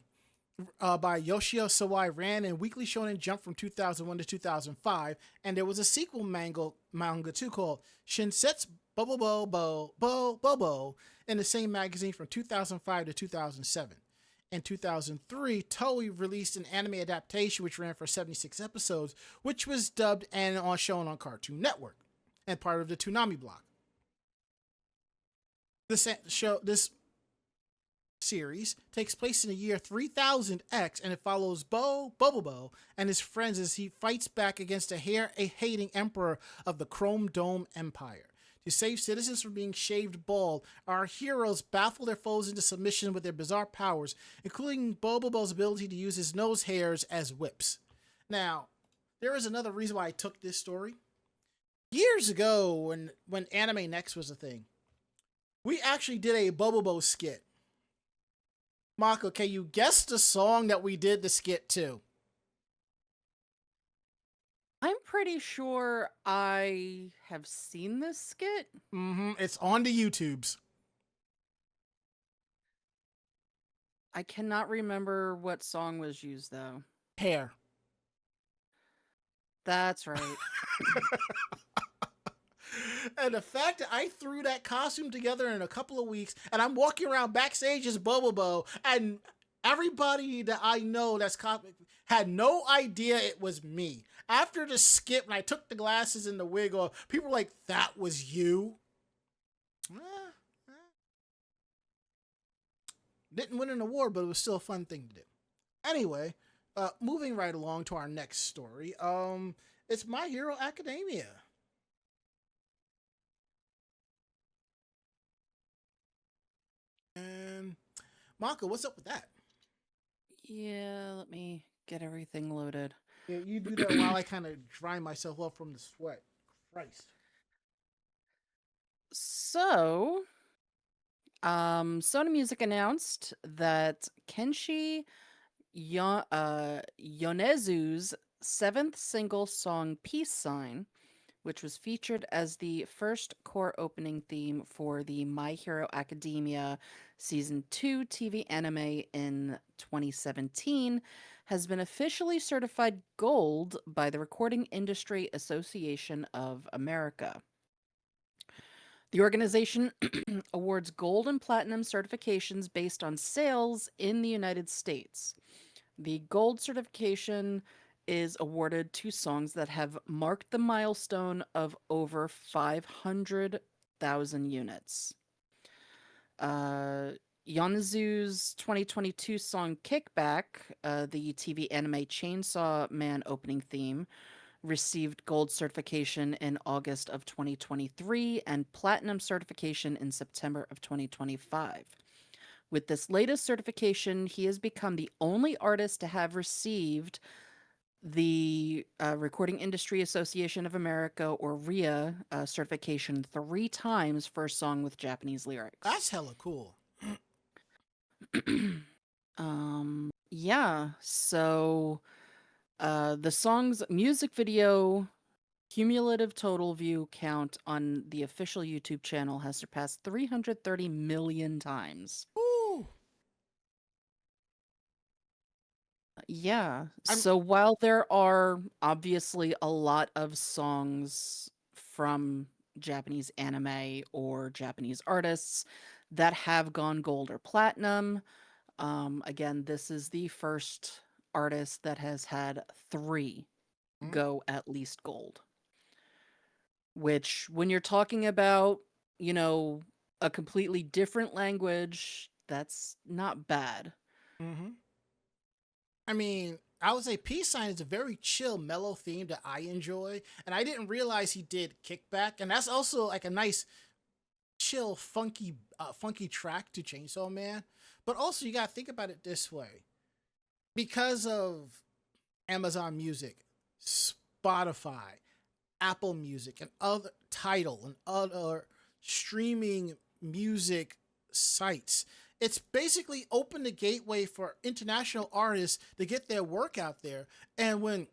B: by Yoshio Sawai ran in Weekly Shonen Jump from 2001 to 2005, and there was a sequel manga too called Shinsetsu Bobobo-bobo-bobo in the same magazine from 2005 to 2007. In 2003, Toei released an anime adaptation which ran for 76 episodes, which was dubbed and shown on Cartoon Network and part of the Toonami block. This series takes place in the year 3000X, and it follows Bobobo and his friends as he fights back against a hair-hating emperor of the Chrome Dome Empire. To save citizens from being shaved bald, our heroes baffle their foes into submission with their bizarre powers, including Bobobo's ability to use his nose hairs as whips. Now, there is another reason why I took this story. Years ago, when Anime Next was a thing, we actually did a Bobobo skit. Mako, can you guess the song that we did the skit to?
D: I'm pretty sure I have seen this skit.
B: It's on the YouTubes.
D: I cannot remember what song was used, though.
B: Hair.
D: That's right.
B: And the fact that I threw that costume together in a couple of weeks, and I'm walking around backstage as Bobobo, and everybody that I know that's had no idea it was me. After the skit, when I took the glasses and the wig off, people were like, "That was you?" Didn't win an award, but it was still a fun thing to do. Anyway, moving right along to our next story. It's My Hero Academia. And Mako, what's up with that?
D: Yeah, let me get everything loaded.
B: Yeah, you do that while I kind of dry myself off from the sweat. Christ.
D: So, Sony Music announced that Kenshi Yonezu's seventh single song Peace Sign, which was featured as the first core opening theme for the My Hero Academia Season 2 TV anime in 2017, has been officially certified gold by the Recording Industry Association of America. The organization awards gold and platinum certifications based on sales in the United States. The gold certification is awarded to songs that have marked the milestone of over 500,000 units. Yonezu's 2022 song Kickback, the TV anime Chainsaw Man opening theme, received gold certification in August of 2023 and platinum certification in September of 2025. With this latest certification, he has become the only artist to have received the Recording Industry Association of America, or RIA, certification 3 times for a song with Japanese lyrics.
B: That's hella cool.
D: Yeah, so the song's music video cumulative total view count on the official YouTube channel has surpassed 330 million times.
B: Ooh.
D: Yeah.
B: I'm
D: So while there are obviously a lot of songs from Japanese anime or Japanese artists that have gone gold or platinum, again, this is the first artist that has had 3
B: Mhm.
D: go at least gold. Which, when you're talking about, you know, a completely different language, that's not bad.
B: Mhm. I mean, I would say Peace Sign is a very chill, mellow theme that I enjoy, and I didn't realize he did Kickback, and that's also like a nice, chill, funky track to Chainsaw Man. But also, you gotta think about it this way: because of Amazon Music, Spotify, Apple Music, and other Tidal and other streaming music sites. It's basically opened the gateway for international artists to get their work out there. And when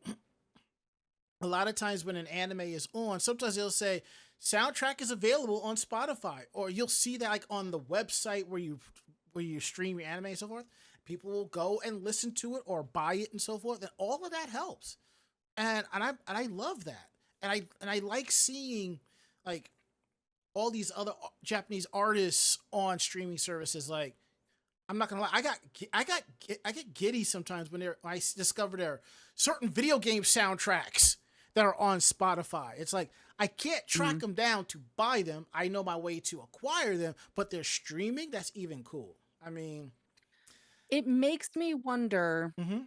B: a lot of times when an anime is on, sometimes they'll say soundtrack is available on Spotify, or you'll see that like on the website where you stream your anime and so forth. People will go and listen to it or buy it and so forth, and all of that helps. And I love that, and I like seeing like all these other Japanese artists on streaming services. Like, I'm not gonna lie, I get giddy sometimes when I discover there are certain video game soundtracks that are on Spotify. It's like I can't track
D: Mhm.
B: them down to buy them. I know my way to acquire them, but they're streaming. That's even cool. I mean,
D: It makes me wonder
B: mm-hmm,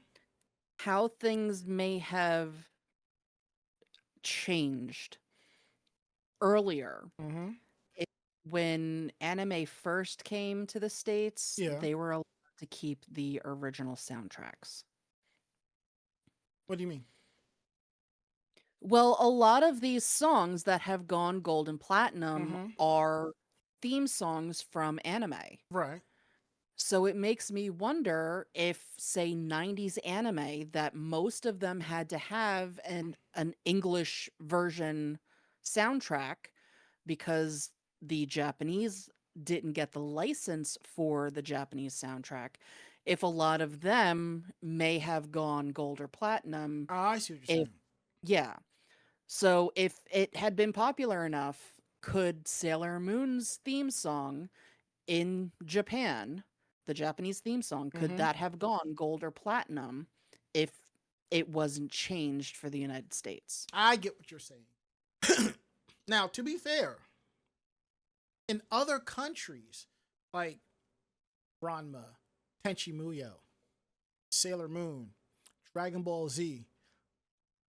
D: how things may have changed earlier.
B: mm-hmm,
D: It, when anime first came to the States,
B: yeah.
D: they were allowed to keep the original soundtracks.
B: What do you mean?
D: Well, a lot of these songs that have gone gold and platinum
B: Mm-hmm.
D: are theme songs from anime.
B: Right.
D: So it makes me wonder if, say, 90s anime, that most of them had to have an English version soundtrack because the Japanese didn't get the license for the Japanese soundtrack. If a lot of them may have gone gold or platinum,
B: Oh, I see what you're
D: if,
B: saying.
D: yeah. So if it had been popular enough, could Sailor Moon's theme song in Japan, the Japanese theme song, could
B: Mm-hmm.
D: that have gone gold or platinum if it wasn't changed for the United States?
B: I get what you're saying. Now, to be fair, in other countries like Ranma, Tenchi Muyo, Sailor Moon, Dragon Ball Z,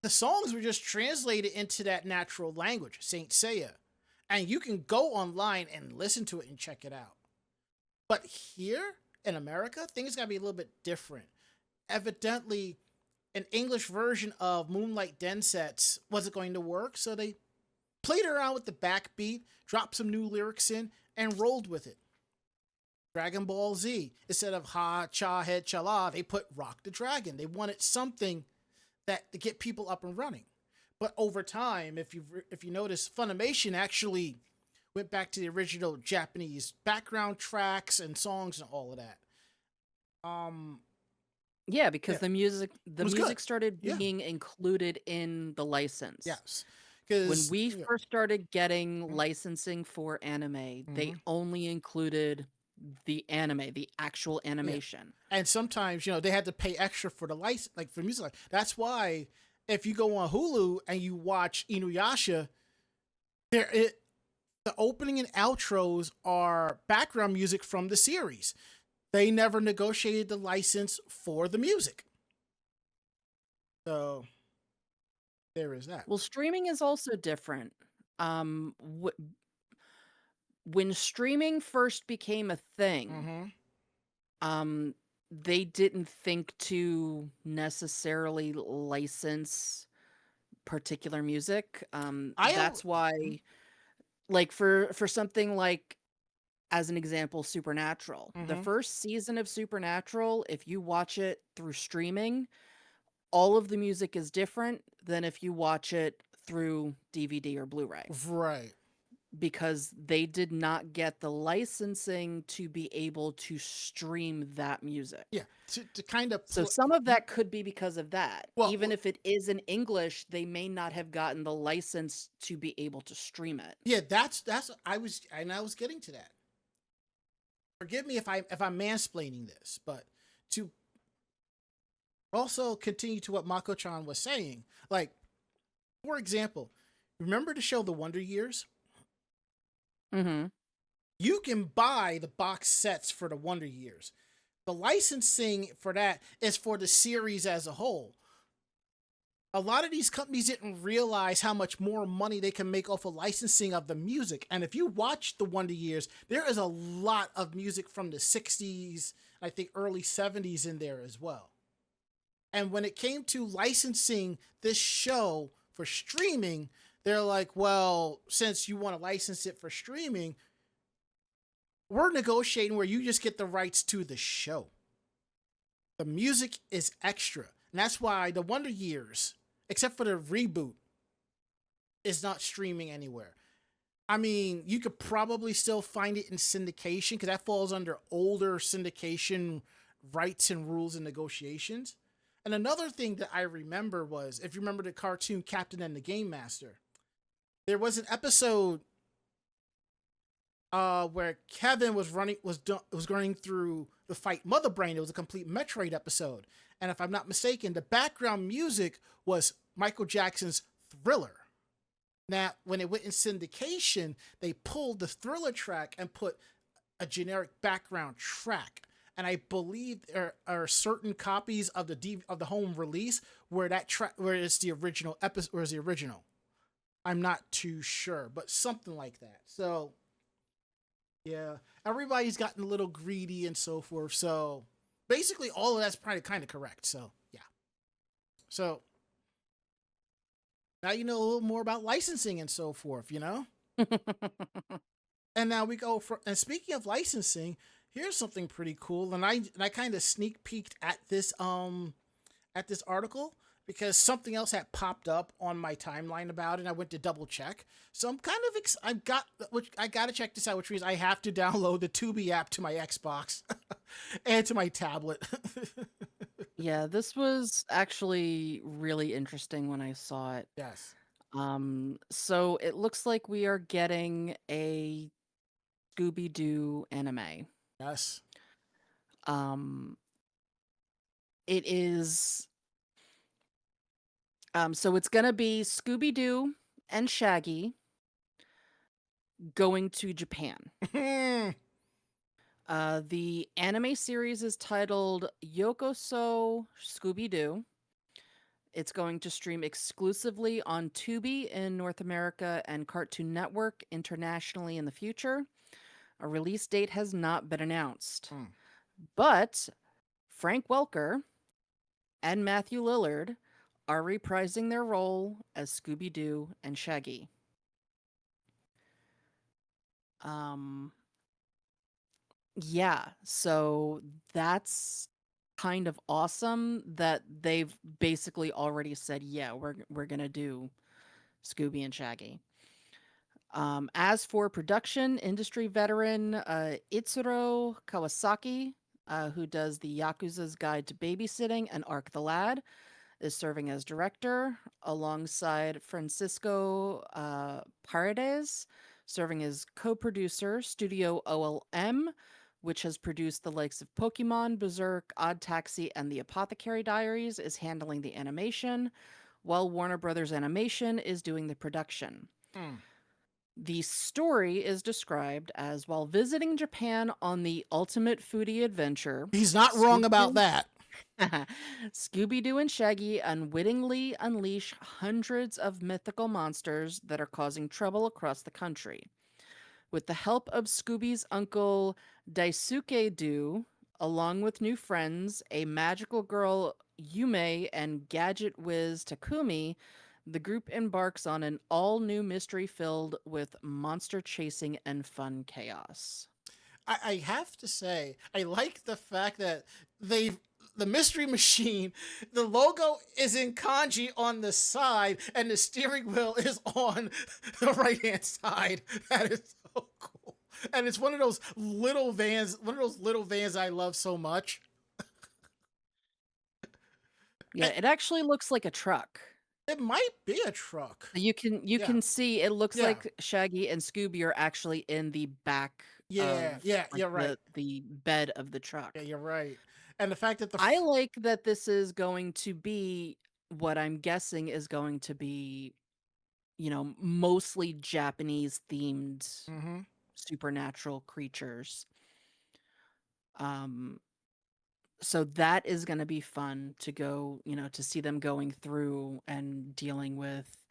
B: the songs were just translated into that natural language, Saint Seiya. And you can go online and listen to it and check it out. But here in America, things gotta be a little bit different. Evidently, an English version of Moonlight Densetsu wasn't going to work, so they played around with the backbeat, dropped some new lyrics in, and rolled with it. Dragon Ball Z, instead of Ha Cha Head Chala, they put Rock the Dragon. They wanted something that to get people up and running. But over time, if you notice, Funimation actually went back to the original Japanese background tracks and songs and all of that.
D: Yeah, because
B: Yeah,
D: the music
B: it
D: the
B: was good.
D: music started
B: Yeah,
D: being included in the license.
B: yes,
D: When
B: because
D: we
B: yeah.
D: first started getting licensing for anime, they
B: Mm-hmm.
D: only included the anime, the actual
B: Yeah,
D: animation.
B: and sometimes they had to pay extra for the license, like for music. That's why if you go on Hulu and you watch Inuyasha, the opening and outros are background music from the series. They never negotiated the license for the music, so there is that.
D: Well, streaming is also different. Um, wh- when streaming first became a thing,
B: Mm-hmm.
D: Um, they didn't think to necessarily license particular music.
B: I am.
D: That's why, like for something like, as an example, Supernatural. The
B: Mm-hmm.
D: first season of Supernatural, if you watch it through streaming, all of the music is different than if you watch it through DVD or Blu-ray,
B: Right.
D: because they did not get the licensing to be able to stream that music.
B: Yeah. To kind of
D: So some of that could be because of that.
B: Well,
D: Even if it is in English, they may not have gotten the license to be able to stream it.
B: yeah. That's I was getting to that. Forgive me if I'm mansplaining this, but to also continue to what Mako-chan was saying, like for example, remember the show The Wonder Years?
D: Mm-hmm.
B: You can buy the box sets for the Wonder Years. The licensing for that is for the series as a whole. A lot of these companies didn't realize how much more money they can make off of licensing of the music. And if you watch the Wonder Years, there is a lot of music from the 60s, I think early 70s in there as well. And when it came to licensing this show for streaming, they're like, well, since you want to license it for streaming, we're negotiating where you just get the rights to the show. The music is extra. And that's why the Wonder Years, except for the reboot, is not streaming anywhere. I mean, you could probably still find it in syndication because that falls under older syndication rights and rules and negotiations. And another thing that I remember was, if you remember the cartoon Captain and the Game Master, there was an episode where Kevin was going through the fight Mother Brain. It was a complete Metroid episode. And if I'm not mistaken, the background music was Michael Jackson's Thriller. Now, when it went in syndication, they pulled the Thriller track and put a generic background track. And I believe there are certain copies of the home release where that track, where it's the original episode, where it's the original. I'm not too sure, but something like that. So, yeah, everybody's gotten a little greedy and so forth. So, basically, all of that's probably kind of correct. So, yeah. So, now you know a little more about licensing and so forth, you know? And now we go for, and speaking of licensing, here's something pretty cool. And I kind of sneak peeked at this article because something else had popped up on my timeline about it. And I went to double check. So I'm kind of I got to check this out, which means I have to download the Tubi app to my Xbox and to my tablet.
D: Yeah, this was actually really interesting when I saw it.
B: Yes.
D: So it looks like we are getting a Scooby-Doo anime.
B: Yes.
D: It is so it's gonna be Scooby-Doo and Shaggy going to Japan. The anime series is titled Yokoso Scooby-Doo. It's going to stream exclusively on Tubi in North America and Cartoon Network internationally in the future. A release date has not been announced. But Frank Welker and Matthew Lillard are reprising their role as Scooby-Doo and Shaggy. Yeah, so that's kind of awesome that they've basically already said, yeah, we're gonna do Scooby and Shaggy. As for production, industry veteran Itsuro Kawasaki, who does the Yakuza's Guide to Babysitting and Ark the Lad, is serving as director, alongside Francisco Paredes, serving as co-producer. Studio OLM, which has produced the likes of Pokemon, Berserk, Odd Taxi, and The Apothecary Diaries, is handling the animation, while Warner Brothers Animation is doing the production. The story is described as, while visiting Japan on the ultimate foodie adventure,
B: He's not wrong about that.
D: Scooby-Doo and Shaggy unwittingly unleash hundreds of mythical monsters that are causing trouble across the country. With the help of Scooby's uncle Daisuke-Doo, along with new friends, a magical girl Yume and gadget whiz Takumi, the group embarks on an all-new mystery filled with monster chasing and fun chaos.
B: I have to say, I like the fact that they've the mystery machine, the logo is in kanji on the side, and the steering wheel is on the right hand side. That is so cool. And it's one of those little vans, I love so much.
D: Yeah,
B: And
D: it actually looks like a truck.
B: it might be a truck.
D: You
B: Yeah.
D: can see it looks
B: Yeah.
D: like Shaggy and Scooby are actually in the back
B: Yeah.
D: of
B: Yeah.
D: like
B: You're right.
D: the bed of the truck.
B: Yeah, you're right. And the fact that
D: I like that this is going to be what I'm guessing is going to be, mostly Japanese themed
B: Mhm.
D: supernatural creatures. Um so that is going to be fun to go, to see them going through and dealing with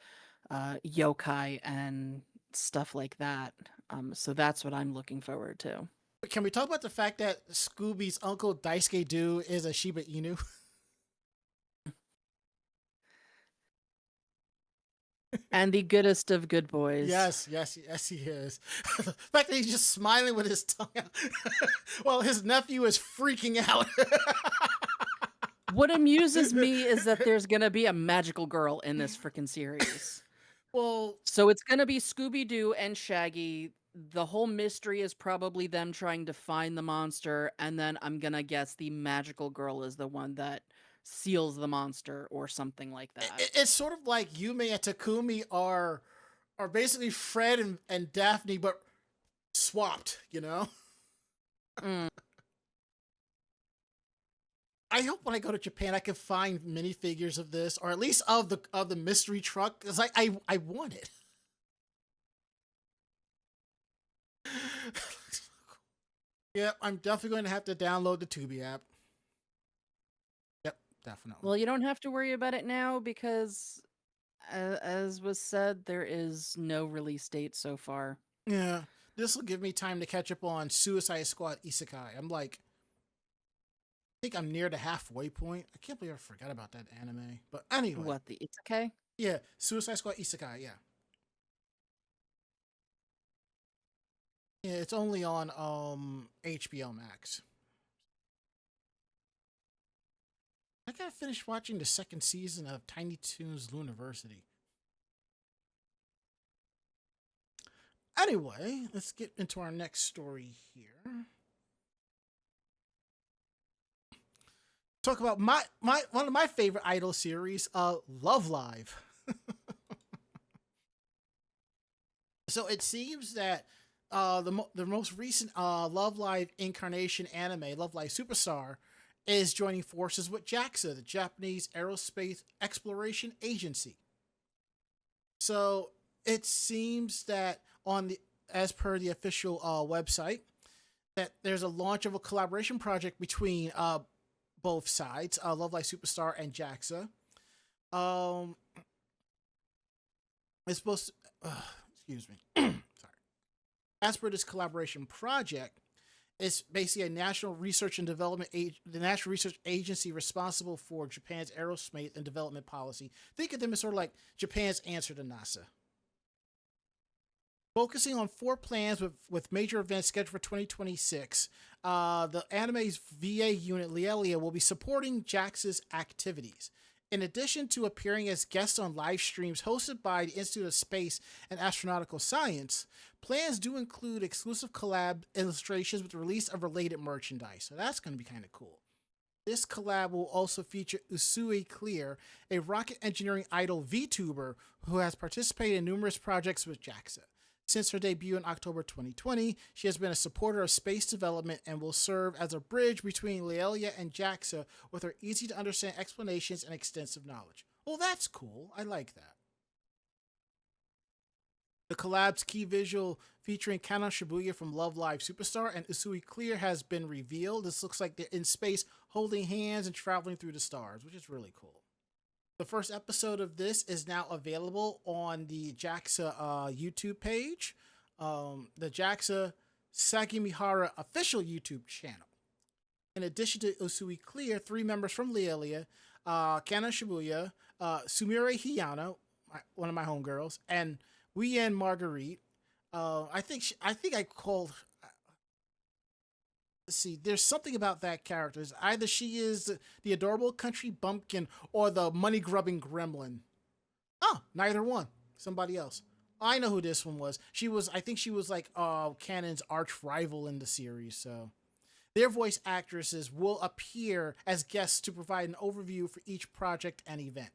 D: yokai and stuff like that. So that's what I'm looking forward to.
B: Can we talk about the fact that Scooby's uncle Daisuke Do is a Shiba Inu?
D: And the goodest of good boys.
B: Yes, he is. The fact that he's just smiling with his tongue out. Well, his nephew is freaking out.
D: What amuses me is that there's going to be a magical girl in this freaking series.
B: Well,
D: So it's going to be Scooby-Doo and Shaggy. The whole mystery is probably them trying to find the monster, and then I'm going to guess the magical girl is the one that seals the monster or something like that.
B: it's sort of like Yume and Takumi are basically Fred and Daphne, but swapped, you know?
D: Mm.
B: I hope when I go to Japan I can find minifigures of this, or at least of the mystery truck, because I want it. Yep, I'm definitely going to have to download the Tubi app. Yep, definitely.
D: Well, you don't have to worry about it now because, as was said, there is no release date so far.
B: Yeah, this will give me time to catch up on Suicide Squad Isekai. I think I'm near the halfway point. I can't believe I forgot about that anime. But anyway.
D: What, the Isekai?
B: Yeah, Suicide Squad Isekai, yeah. Yeah, it's only on HBO Max. I gotta finish watching the second season of Tiny Toons Luniversity. Anyway, let's get into our next story here. Talk about my one of my favorite idol series, Love Live. So it seems that the most recent Love Live incarnation anime, Love Live Superstar, is joining forces with JAXA, the Japanese Aerospace Exploration Agency. So it seems that as per the official website, that there's a launch of a collaboration project between both sides, Love Live Superstar and JAXA. It's supposed to, excuse me. Sorry. As per this collaboration project, it's basically a national research and development the national research agency responsible for Japan's aerospace and development policy. Think of them as sort of like Japan's answer to NASA. Focusing on 4 plans with major events scheduled for 2026, the anime's VA unit, Lealia, will be supporting JAXA's activities. In addition to appearing as guests on live streams hosted by the Institute of Space and Astronautical Science, plans do include exclusive collab illustrations with the release of related merchandise. So that's going to be kind of cool. This collab will also feature Usui Clear, a rocket engineering idol VTuber who has participated in numerous projects with JAXA. Since her debut in October 2020, she has been a supporter of space development and will serve as a bridge between Lealia and JAXA with her easy-to-understand explanations and extensive knowledge. Well, that's cool. I like that. The collab's key visual featuring Kana Shibuya from Love Live Superstar and Usui Clear has been revealed. This looks like they're in space holding hands and traveling through the stars, which is really cool. The first episode of this is now available on the JAXA YouTube page, the JAXA Sakimihara official YouTube channel. In addition to Usui Clear, three members from Leolia, Kana Shibuya, Sumire Hiyano, one of my homegirls, and Wien Marguerite. I think I called. Let's see, there's something about that character. Either she is the adorable country bumpkin or the money grubbing gremlin. Oh, neither one. Somebody else. I know who this one was. She was. I think she was like Canon's arch rival in the series. So their voice actresses will appear as guests to provide an overview for each project and event.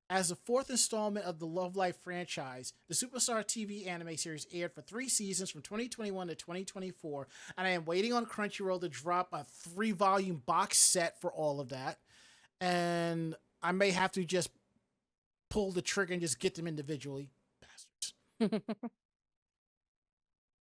B: As the fourth installment of the Love Life franchise, the Superstar TV anime series aired for 3 seasons from 2021 to 2024, and I am waiting on Crunchyroll to drop a 3 volume box set for all of that. And I may have to just pull the trigger and just get them individually. Bastards.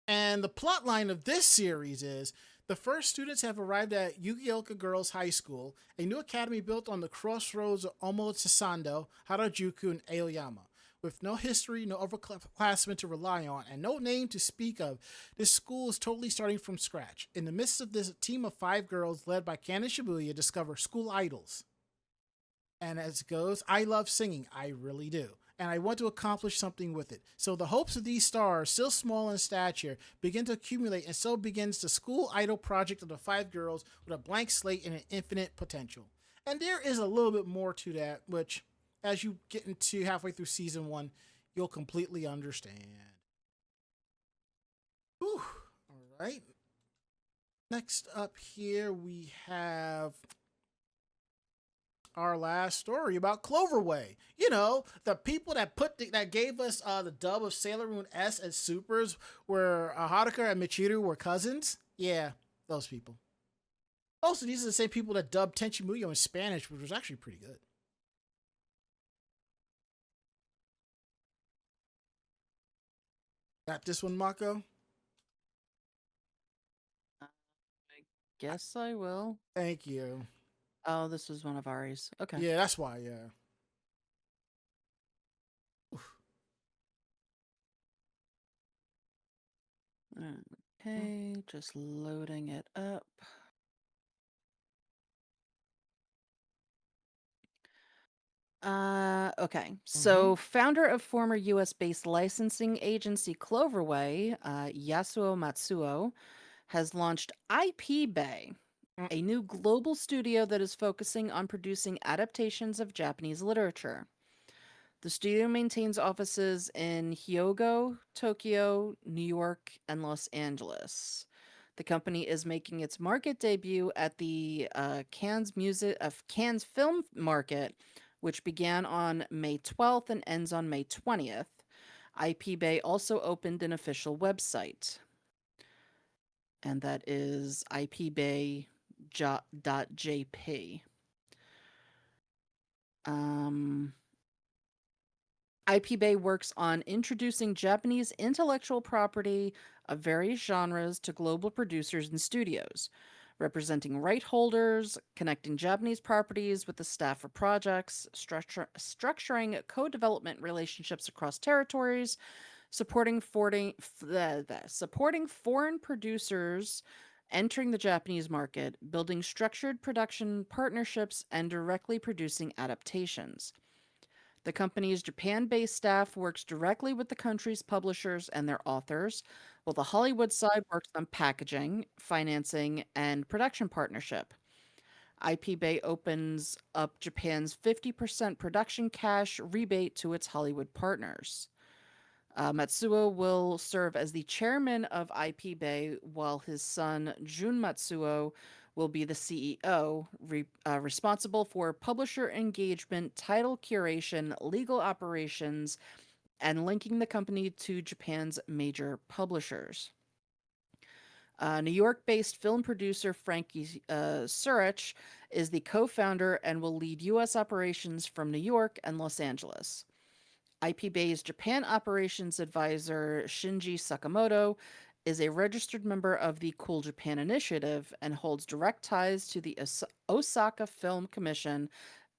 B: And the plot line of this series is the first students have arrived at Yugioka Girls High School, a new academy built on the crossroads of Omotesando, Harajuku, and Aoyama. With no history, no upperclassmen to rely on, and no name to speak of, this school is totally starting from scratch. In the midst of this, a team of 5 girls led by Kana Shibuya discover school idols. And as it goes, I love singing. I really do. And I want to accomplish something with it. So the hopes of these stars, still small in stature, begin to accumulate, and so begins the school idol project of the 5 girls with a blank slate and an infinite potential. And there is a little bit more to that, which, as you get into halfway through season 1, you'll completely understand. Whew. All right. Next up here, we have our last story about Cloverway. You know, the people that gave us the dub of Sailor Moon S and Supers, where Haruka and Michiru were cousins. Yeah, those people. Also, these are the same people that dubbed Tenchi Muyo in Spanish, which was actually pretty good. Got this one, Mako?
D: I guess I will.
B: Thank you.
D: Oh, this was one of Ari's. Okay.
B: Yeah, that's why, yeah.
D: Okay, just loading it up. Okay. So, founder of former US-based licensing agency Cloverway, Yasuo Matsuo, has launched IP Bay, a new global studio that is focusing on producing adaptations of Japanese literature. The studio maintains offices in Hyogo, Tokyo, New York, and Los Angeles. The company is making its market debut at the Cannes Film Market, which began on May 12th and ends on May 20th. IP Bay also opened an official website, and that is ipbay.jp. IP Bay works on introducing Japanese intellectual property of various genres to global producers and studios, representing right holders, connecting Japanese properties with the staff for projects, structuring co-development relationships across territories, supporting foreign producers entering the Japanese market, building structured production partnerships, and directly producing adaptations. The company's Japan-based staff works directly with the country's publishers and their authors, while the Hollywood side works on packaging, financing, and production partnership. IP Bay opens up Japan's 50% production cash rebate to its Hollywood partners. Matsuo will serve as the chairman of IP Bay, while his son Jun Matsuo will be the CEO, responsible for publisher engagement, title curation, legal operations, and linking the company to Japan's major publishers. New York-based film producer Frankie Surich is the co-founder and will lead U.S. operations from New York and Los Angeles. IP Bay's Japan operations advisor Shinji Sakamoto is a registered member of the Cool Japan Initiative and holds direct ties to the Osaka Film Commission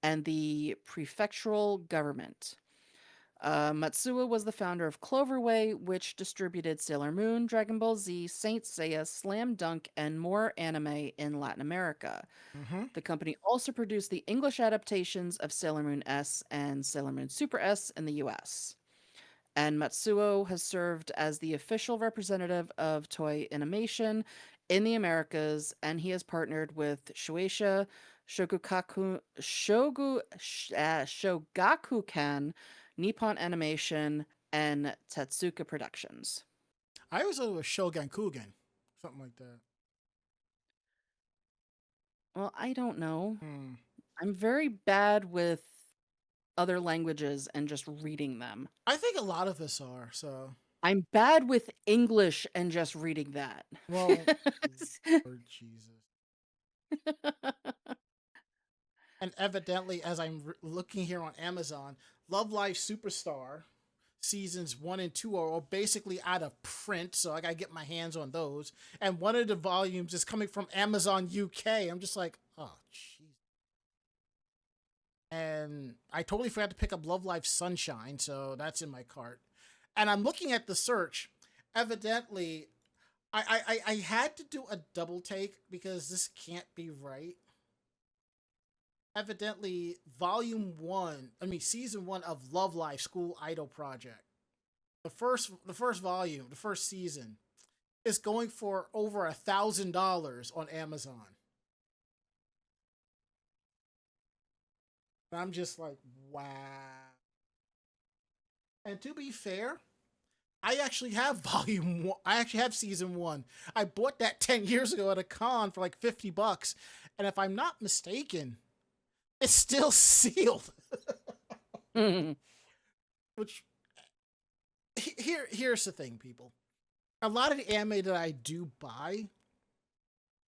D: and the prefectural government. Matsuo was the founder of Cloverway, which distributed Sailor Moon, Dragon Ball Z, Saint Seiya, Slam Dunk, and more anime in Latin America.
B: Mm-hmm.
D: The company also produced the English adaptations of Sailor Moon S and Sailor Moon Super S in the US. And Matsuo has served as the official representative of Toei Animation in the Americas, and he has partnered with Shueisha, Shogakukan, Nippon Animation, and Tetsuka Productions.
B: I always thought it was Shogun Kugan, something like that.
D: Well, I don't know.
B: Hmm.
D: I'm very bad with other languages and just reading them.
B: I think a lot of us are. So,
D: I'm bad with English and just reading that.
B: well, Lord Jesus. And evidently, as I'm looking here on Amazon, Love Live Superstar seasons 1 and 2 are all basically out of print, so I gotta get my hands on those. And one of the volumes is coming from Amazon UK. I'm just like, oh, jeez. And I totally forgot to pick up Love Live Sunshine, so that's in my cart. And I'm looking at the search. Evidently, I had to do a double take because this can't be right. Evidently, season 1 of Love Live School Idol Project. The first volume, the first season, is going for over $1,000 on Amazon. And I'm just like, wow. And to be fair, I actually have volume 1. I actually have season 1. I bought that 10 years ago at a con for like $50. And if I'm not mistaken, it's still sealed. Which, here's the thing, people. A lot of the anime that I do buy,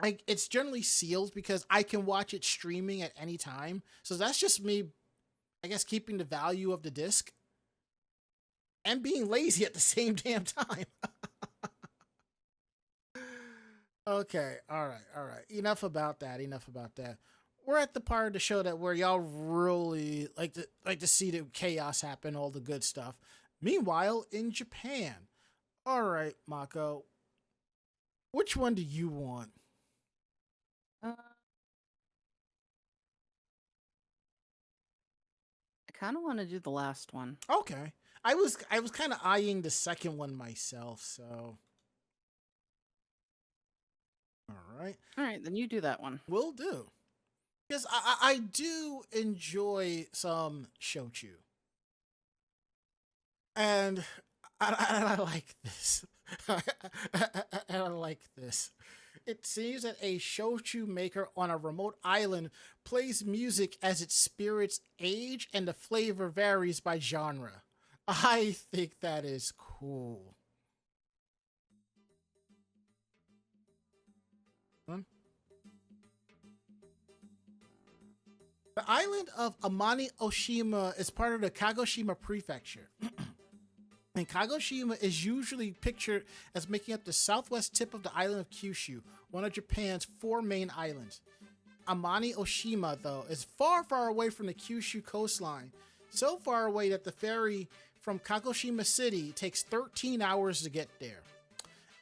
B: it's generally sealed because I can watch it streaming at any time. So that's just me, I guess, keeping the value of the disc and being lazy at the same damn time. Okay, all right. Enough about that. We're at the part of the show that where y'all really like to see the chaos happen, all the good stuff. Meanwhile, in Japan, all right, Mako, which one do you want?
D: I kind of want to do the last one.
B: Okay, I was kind of eyeing the second one myself, so. All
D: right, then you do that one.
B: Will do. Because I do enjoy some shochu. And I like this. And I like this. It seems that a shochu maker on a remote island plays music as its spirits age and the flavor varies by genre. I think that is cool. The island of Amani Oshima is part of the Kagoshima prefecture. And Kagoshima is usually pictured as making up the southwest tip of the island of Kyushu, one of Japan's 4 main islands. Amani Oshima, though, is far, far away from the Kyushu coastline, so far away that the ferry from Kagoshima City takes 13 hours to get there.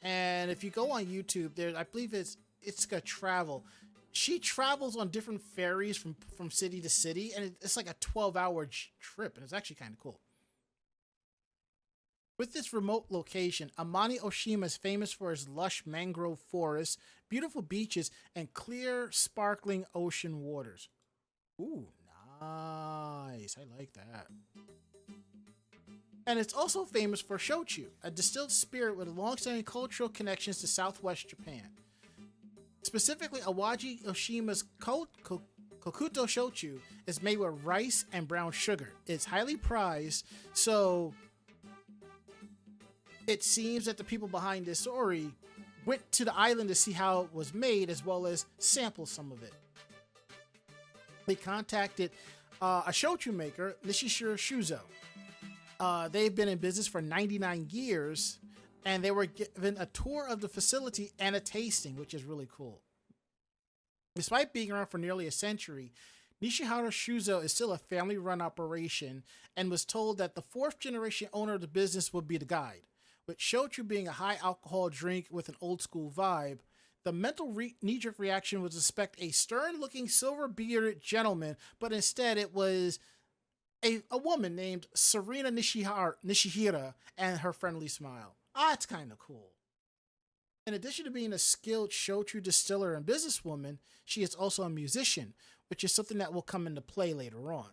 B: And if you go on YouTube, I believe it's Itsuka Travel. She travels on different ferries from city to city, and it's like a 12-hour trip, and it's actually kind of cool. With this remote location, Amani Oshima is famous for its lush mangrove forests, beautiful beaches, and clear, sparkling ocean waters. Ooh, nice. I like that. And it's also famous for shochu, a distilled spirit with long-standing cultural connections to southwest Japan. Specifically, Awaji Oshima's Kokuto Shochu is made with rice and brown sugar. It's highly prized, so it seems that the people behind this story went to the island to see how it was made as well as sample some of it. They contacted a shochu maker, Nishishiro Shuzo. They've been in business for 99 years, and they were given a tour of the facility and a tasting, which is really cool. Despite being around for nearly a century, Nishihara Shuzo is still a family-run operation and was told that the fourth-generation owner of the business would be the guide. With shochu being a high-alcohol drink with an old-school vibe, the mental knee-jerk reaction was to expect a stern-looking, silver-bearded gentleman, but instead it was a woman named Serena Nishihira and her friendly smile. It's kind of cool. In addition to being a skilled shochu distiller and businesswoman, she is also a musician, which is something that will come into play later on.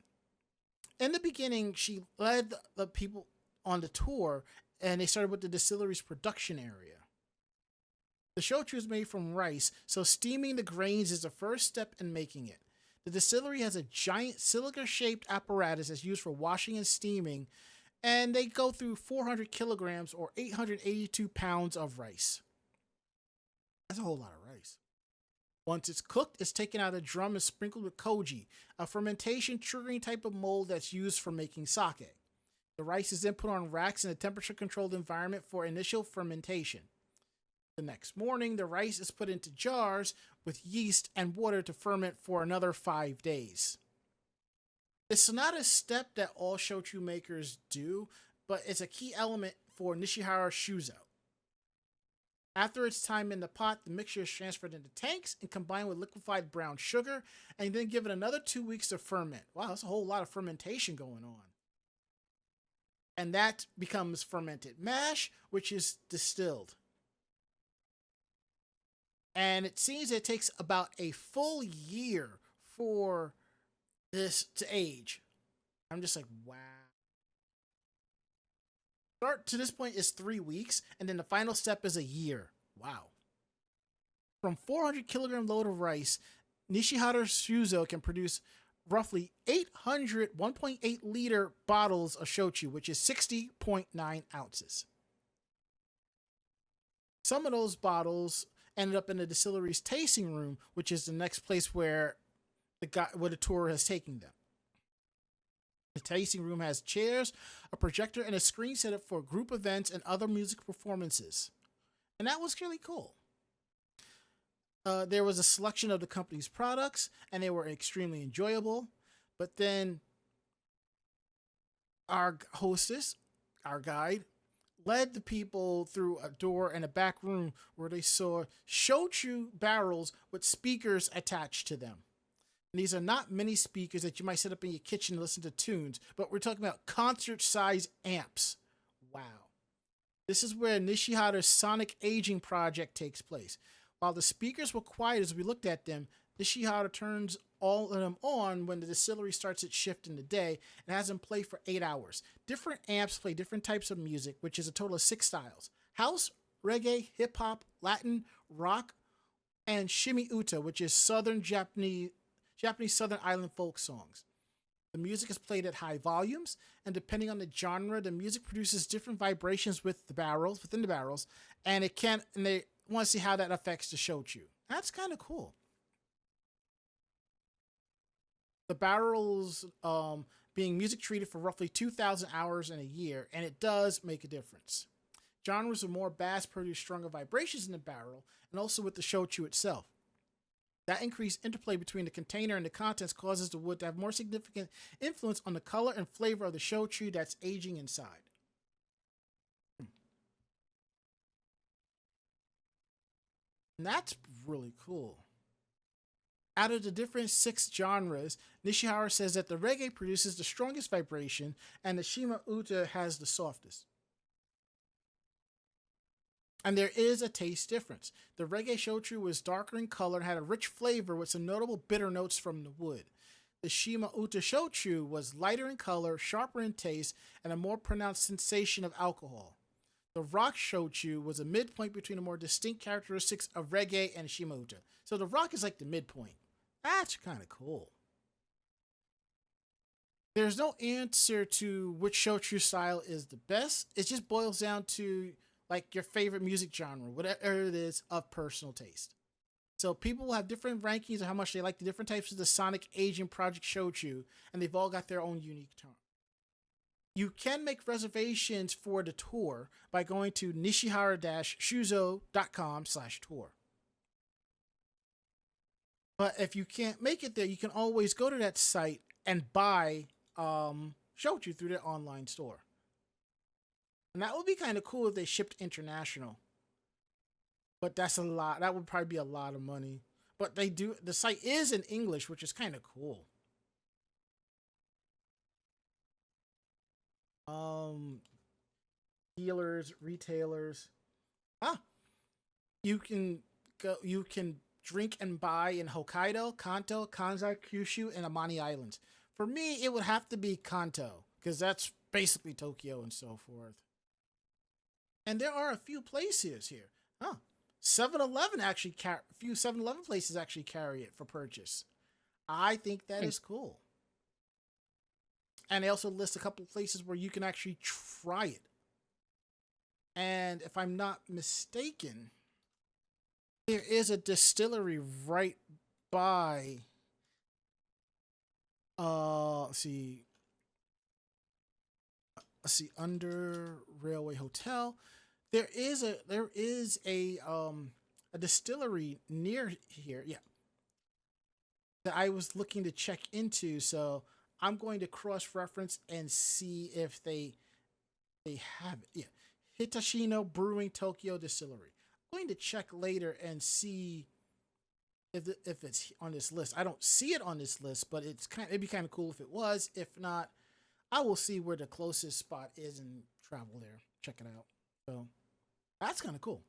B: In the beginning, she led the people on the tour, and they started with the distillery's production area. The shochu is made from rice, so steaming the grains is the first step in making it. The distillery has a giant cylinder-shaped apparatus that's used for washing and steaming, and they go through 400 kilograms or 882 pounds of rice. That's a whole lot of rice. Once it's cooked, it's taken out of the drum and sprinkled with koji, a fermentation triggering type of mold that's used for making sake. The rice is then put on racks in a temperature-controlled environment for initial fermentation. The next morning, the rice is put into jars with yeast and water to ferment for another 5 days. It's not a step that all shochu makers do, but it's a key element for Nishihara Shuzo. After its time in the pot, the mixture is transferred into tanks and combined with liquefied brown sugar, and then given another 2 weeks to ferment. Wow, that's a whole lot of fermentation going on. And that becomes fermented mash, which is distilled. And it seems it takes about a full year for this to age. I'm just like, wow. Start to this point is 3 weeks, and then the final step is a year. Wow. From 400 kilogram load of rice, Nishihara Shuzo can produce roughly 800 1.8 liter bottles of shochu, which is 60.9 ounces. Some of those bottles ended up in the distillery's tasting room, which is the next place where the tour has taken them. The tasting room has chairs, a projector, and a screen set up for group events and other music performances. And that was really cool. There was a selection of the company's products, and they were extremely enjoyable. But then our hostess, our guide, led the people through a door and a back room where they saw shochu barrels with speakers attached to them. And these are not mini speakers that you might set up in your kitchen to listen to tunes, but we're talking about concert-size amps. Wow. This is where Nishihara's sonic aging project takes place. While the speakers were quiet as we looked at them, Nishihara turns all of them on when the distillery starts its shift in the day and has them play for 8 hours. Different amps play different types of music, which is a total of 6 styles: house, reggae, hip-hop, Latin, rock, and shimi uta, which is Japanese Southern Island folk songs. The music is played at high volumes, and depending on the genre, the music produces different vibrations within the barrels, and they want to see how that affects the shochu. That's kind of cool. The barrels being music treated for roughly 2,000 hours in a year, and it does make a difference. Genres of more bass produce stronger vibrations in the barrel, and also with the shochu itself. That increased interplay between the container and the contents causes the wood to have more significant influence on the color and flavor of the shochu that's aging inside. And that's really cool. Out of the different 6 genres, Nishihara says that the reggae produces the strongest vibration and the shima uta has the softest. And there is a taste difference. The reggae shochu was darker in color and had a rich flavor with some notable bitter notes from the wood. The shima uta shochu was lighter in color, sharper in taste, and a more pronounced sensation of alcohol. The rock shochu was a midpoint between the more distinct characteristics of reggae and shima uta. So the rock is like the midpoint. That's kind of cool. There's no answer to which shochu style is the best. It just boils down to like your favorite music genre, whatever it is, of personal taste. So people will have different rankings of how much they like the different types of the Sonic Aging Project shochu, and they've all got their own unique charm. You can make reservations for the tour by going to nishihara-shuzo.com/tour. But if you can't make it there, you can always go to that site and buy shochu through their online store. And that would be kind of cool if they shipped international. But that's a lot. That would probably be a lot of money. But they do. The site is in English, which is kind of cool. Dealers, retailers. Ah, you can go. You can drink and buy in Hokkaido, Kanto, Kansai, Kyushu, and Amami Islands. For me, it would have to be Kanto because that's basically Tokyo and so forth. And there are a few places here. Huh. 7-Eleven actually a few 7-Eleven places actually carry it for purchase. I think that is cool. And they also list a couple of places where you can actually try it. And if I'm not mistaken, there is a distillery right by let's see under Railway Hotel. There is a distillery near here, yeah, that I was looking to check into, so I'm going to cross-reference and see if they have it. Yeah. Hitashino Brewing Tokyo Distillery. I'm going to check later and see if it's on this list. I don't see it on this list, but it'd be kind of cool if it was. If not, I will see where the closest spot is and travel there. Check it out. So that's kind of cool.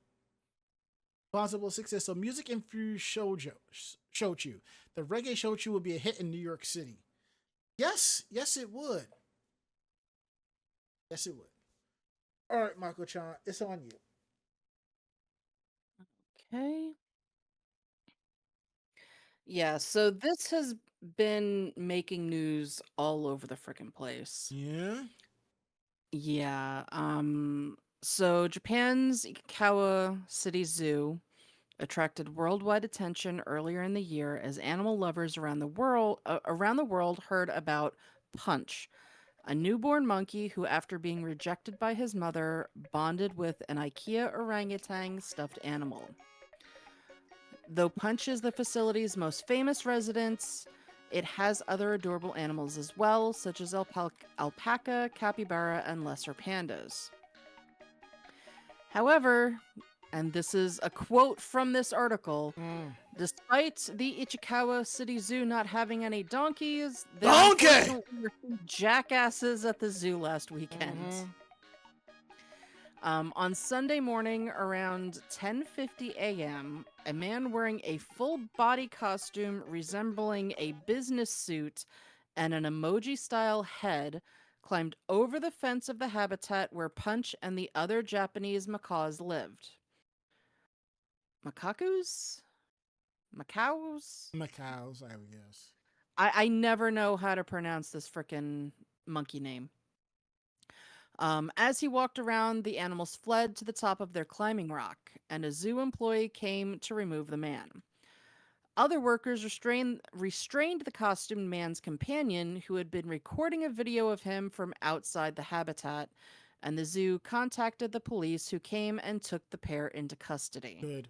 B: Possible success. So music infused shochu. The reggae shochu would be a hit in New York City. Yes, it would. Yes, it would. All right, Mako-chan, it's on you.
D: Okay. Yeah, so this has been making news all over the freaking place.
B: Yeah.
D: Yeah. So Japan's Ikawa City Zoo attracted worldwide attention earlier in the year as animal lovers around the world heard about Punch, a newborn monkey who, after being rejected by his mother, bonded with an IKEA orangutan stuffed animal. Though Punch is the facility's most famous residence, it has other adorable animals as well, such as alpaca, capybara, and lesser pandas. However, and this is a quote from this article, despite the Ichikawa City Zoo not having any donkeys, there unfortunately were some jackasses at the zoo last weekend. On Sunday morning around 10:50 a.m., a man wearing a full body costume resembling a business suit and an emoji-style head climbed over the fence of the habitat where Punch and the other Japanese macaws lived. Macaws,
B: I would guess.
D: I never know how to pronounce this frickin' monkey name. As he walked around, the animals fled to the top of their climbing rock, and a zoo employee came to remove the man. Other workers restrained the costumed man's companion, who had been recording a video of him from outside the habitat, and the zoo contacted the police, who came and took the pair into custody.
B: Good.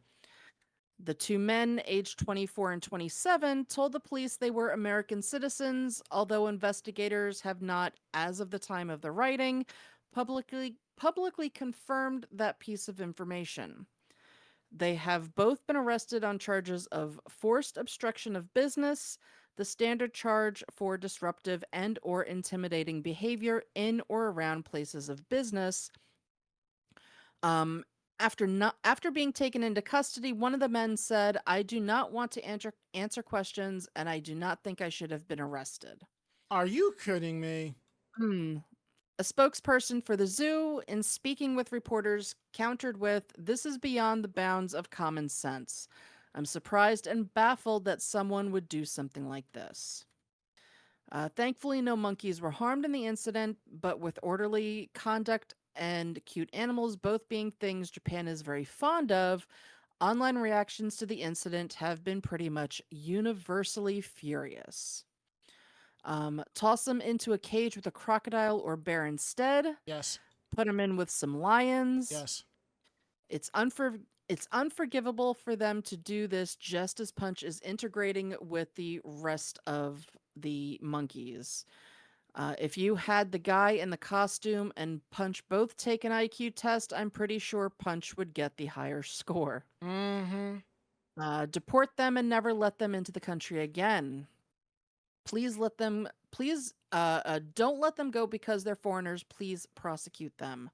D: The two men, aged 24 and 27, told the police they were American citizens, although investigators have not, as of the time of the writing, publicly confirmed that piece of information. They have both been arrested on charges of forced obstruction of business, the standard charge for disruptive and or intimidating behavior in or around places of business. After being taken into custody, one of the men said, "I do not want to answer questions, and I do not think I should have been arrested."
B: Are you kidding me?
D: A spokesperson for the zoo, in speaking with reporters, countered with, "This is beyond the bounds of common sense. I'm surprised and baffled that someone would do something like this." Thankfully, no monkeys were harmed in the incident, but with orderly conduct and cute animals both being things Japan is very fond of, online reactions to the incident have been pretty much universally furious. Toss them into a cage with a crocodile or bear instead.
B: Yes.
D: Put them in with some lions.
B: Yes.
D: It's It's unforgivable for them to do this just as Punch is integrating with the rest of the monkeys. If you had the guy in the costume and Punch both take an IQ test, I'm pretty sure Punch would get the higher score.
B: Mm-hmm.
D: Deport them and never let them into the country again. Please don't let them go because they're foreigners. Please prosecute them.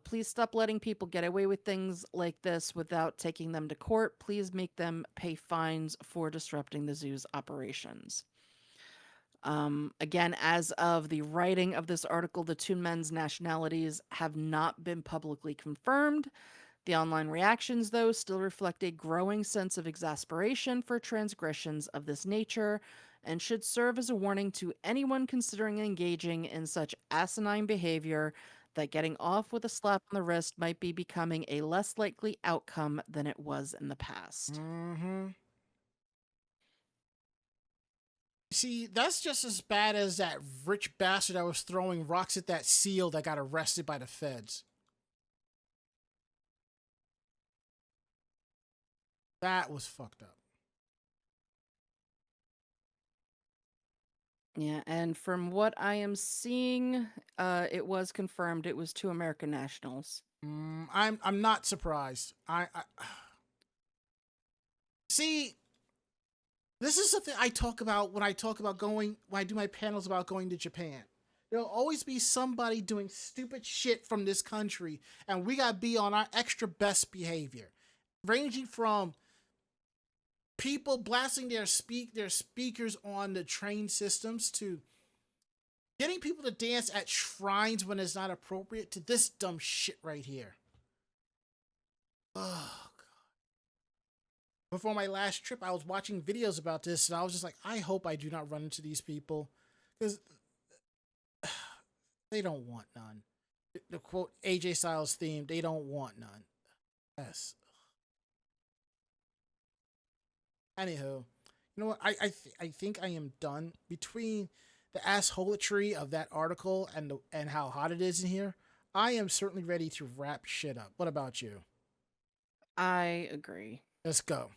D: Please stop letting people get away with things like this without taking them to court. Please make them pay fines for disrupting the zoo's operations. Again, as of the writing of this article, the two men's nationalities have not been publicly confirmed. The online reactions, though, still reflect a growing sense of exasperation for transgressions of this nature and should serve as a warning to anyone considering engaging in such asinine behavior that getting off with a slap on the wrist might be becoming a less likely outcome than it was in the past.
B: Mm-hmm. See, that's just as bad as that rich bastard that was throwing rocks at that seal that got arrested by the feds. That was fucked up.
D: Yeah, and from what I am seeing, it was confirmed it was two American nationals.
B: I'm not surprised. I see. This is something I talk about when I do my panels about going to Japan. There'll always be somebody doing stupid shit from this country, and we gotta be on our extra best behavior, ranging from people blasting their speakers on the train systems to getting people to dance at shrines when it's not appropriate to this dumb shit right here. Oh god. Before my last trip, I was watching videos about this and I was just like, I hope I do not run into these people because they don't want none. The quote AJ Styles theme, they don't want none. Yes. Anywho, you know what? I think I am done between the assholetry of that article and how hot it is in here. I am certainly ready to wrap shit up. What about you?
D: I agree.
B: Let's go.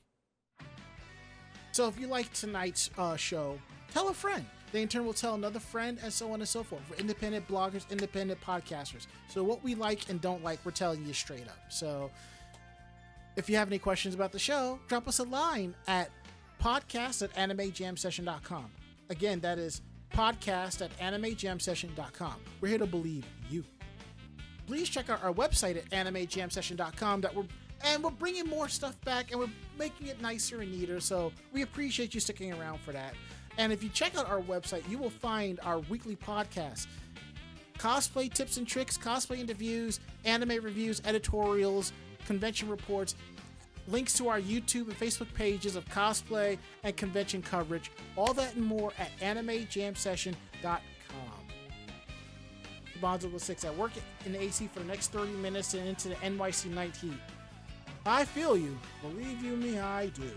B: So if you like tonight's show, tell a friend. They in turn will tell another friend, and so on and so forth. We're independent bloggers, independent podcasters. So what we like and don't like, we're telling you straight up. So if you have any questions about the show, drop us a line at podcast@animejamsession.com. Again, that is podcast@animejamsession.com. We're here to believe you. Please check out our website at animejamsession.com. We're bringing more stuff back, and we're making it nicer and neater. So we appreciate you sticking around for that. And if you check out our website, you will find our weekly podcast, cosplay tips and tricks, cosplay interviews, anime reviews, editorials, convention reports, links to our YouTube and Facebook pages of cosplay and convention coverage, all that and more at animejamsession.com. Bonzo 6 at work in the AC for the next 30 minutes and into the NYC night heat. I feel you. Believe you me, I do.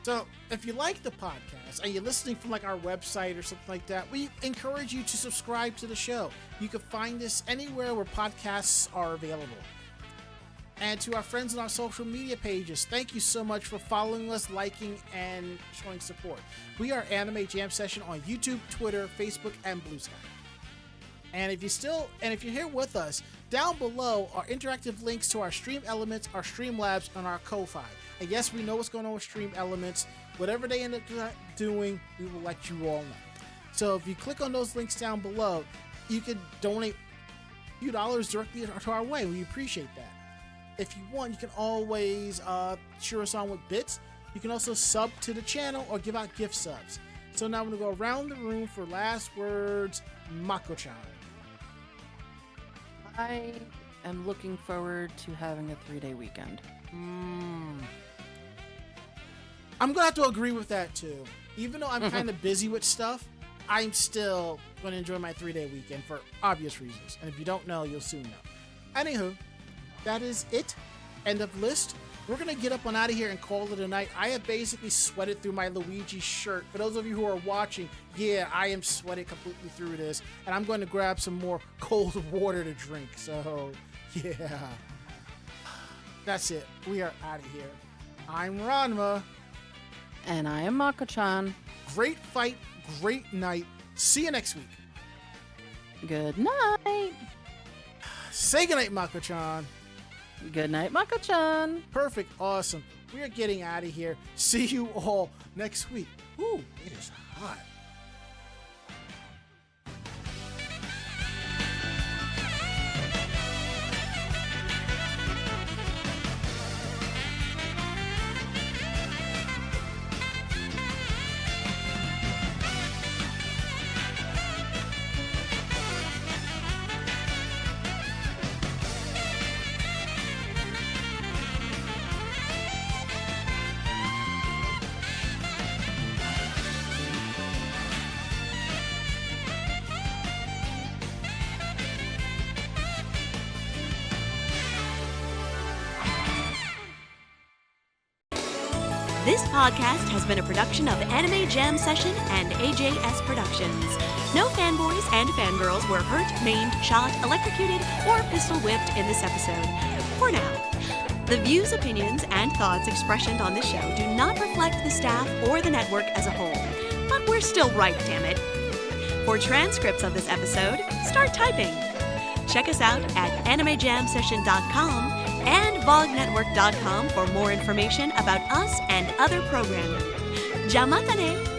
B: So, if you like the podcast and you're listening from like our website or something like that, we encourage you to subscribe to the show. You can find us anywhere where podcasts are available. And to our friends on our social media pages, thank you so much for following us, liking, and showing support. We are Anime Jam Session on YouTube, Twitter, Facebook, and Blue Sky. And if you're here with us, down below are interactive links to our Stream Elements, our Streamlabs, and our Ko-Fi. And yes, we know what's going on with Stream Elements. Whatever they end up doing, we will let you all know. So if you click on those links down below, you can donate a few dollars directly to our way. We appreciate that. If you want, you can always cheer us on with bits. You can also sub to the channel or give out gift subs. So now I'm going to go around the room for last words. Mako-chan.
D: I am looking forward to having a 3-day weekend.
B: I'm going to have to agree with that too. Even though I'm kind of busy with stuff, I'm still going to enjoy my 3-day weekend for obvious reasons. And if you don't know, you'll soon know. Anywho, that is it. End of list. We're going to get up on out of here and call it a night. I have basically sweated through my Luigi shirt. For those of you who are watching, yeah, I am sweating completely through this. And I'm going to grab some more cold water to drink. So, yeah. That's it. We are out of here. I'm Ranma.
D: And I am Mako-chan.
B: Great fight, great night. See you next week.
D: Good night.
B: Say goodnight, Mako-chan.
D: Good night, Mako-chan.
B: Perfect. Awesome. We are getting out of here. See you all next week. Ooh, it is hot.
A: This podcast has been a production of Anime Jam Session and AJS Productions. No fanboys and fangirls were hurt, maimed, shot, electrocuted, or pistol whipped in this episode. For now. The views, opinions, and thoughts expressed on this show do not reflect the staff or the network as a whole. But we're still right, damn it. For transcripts of this episode, start typing. Check us out at animejamsession.com and vognetwork.com for more information about us and other programming. Jamatane!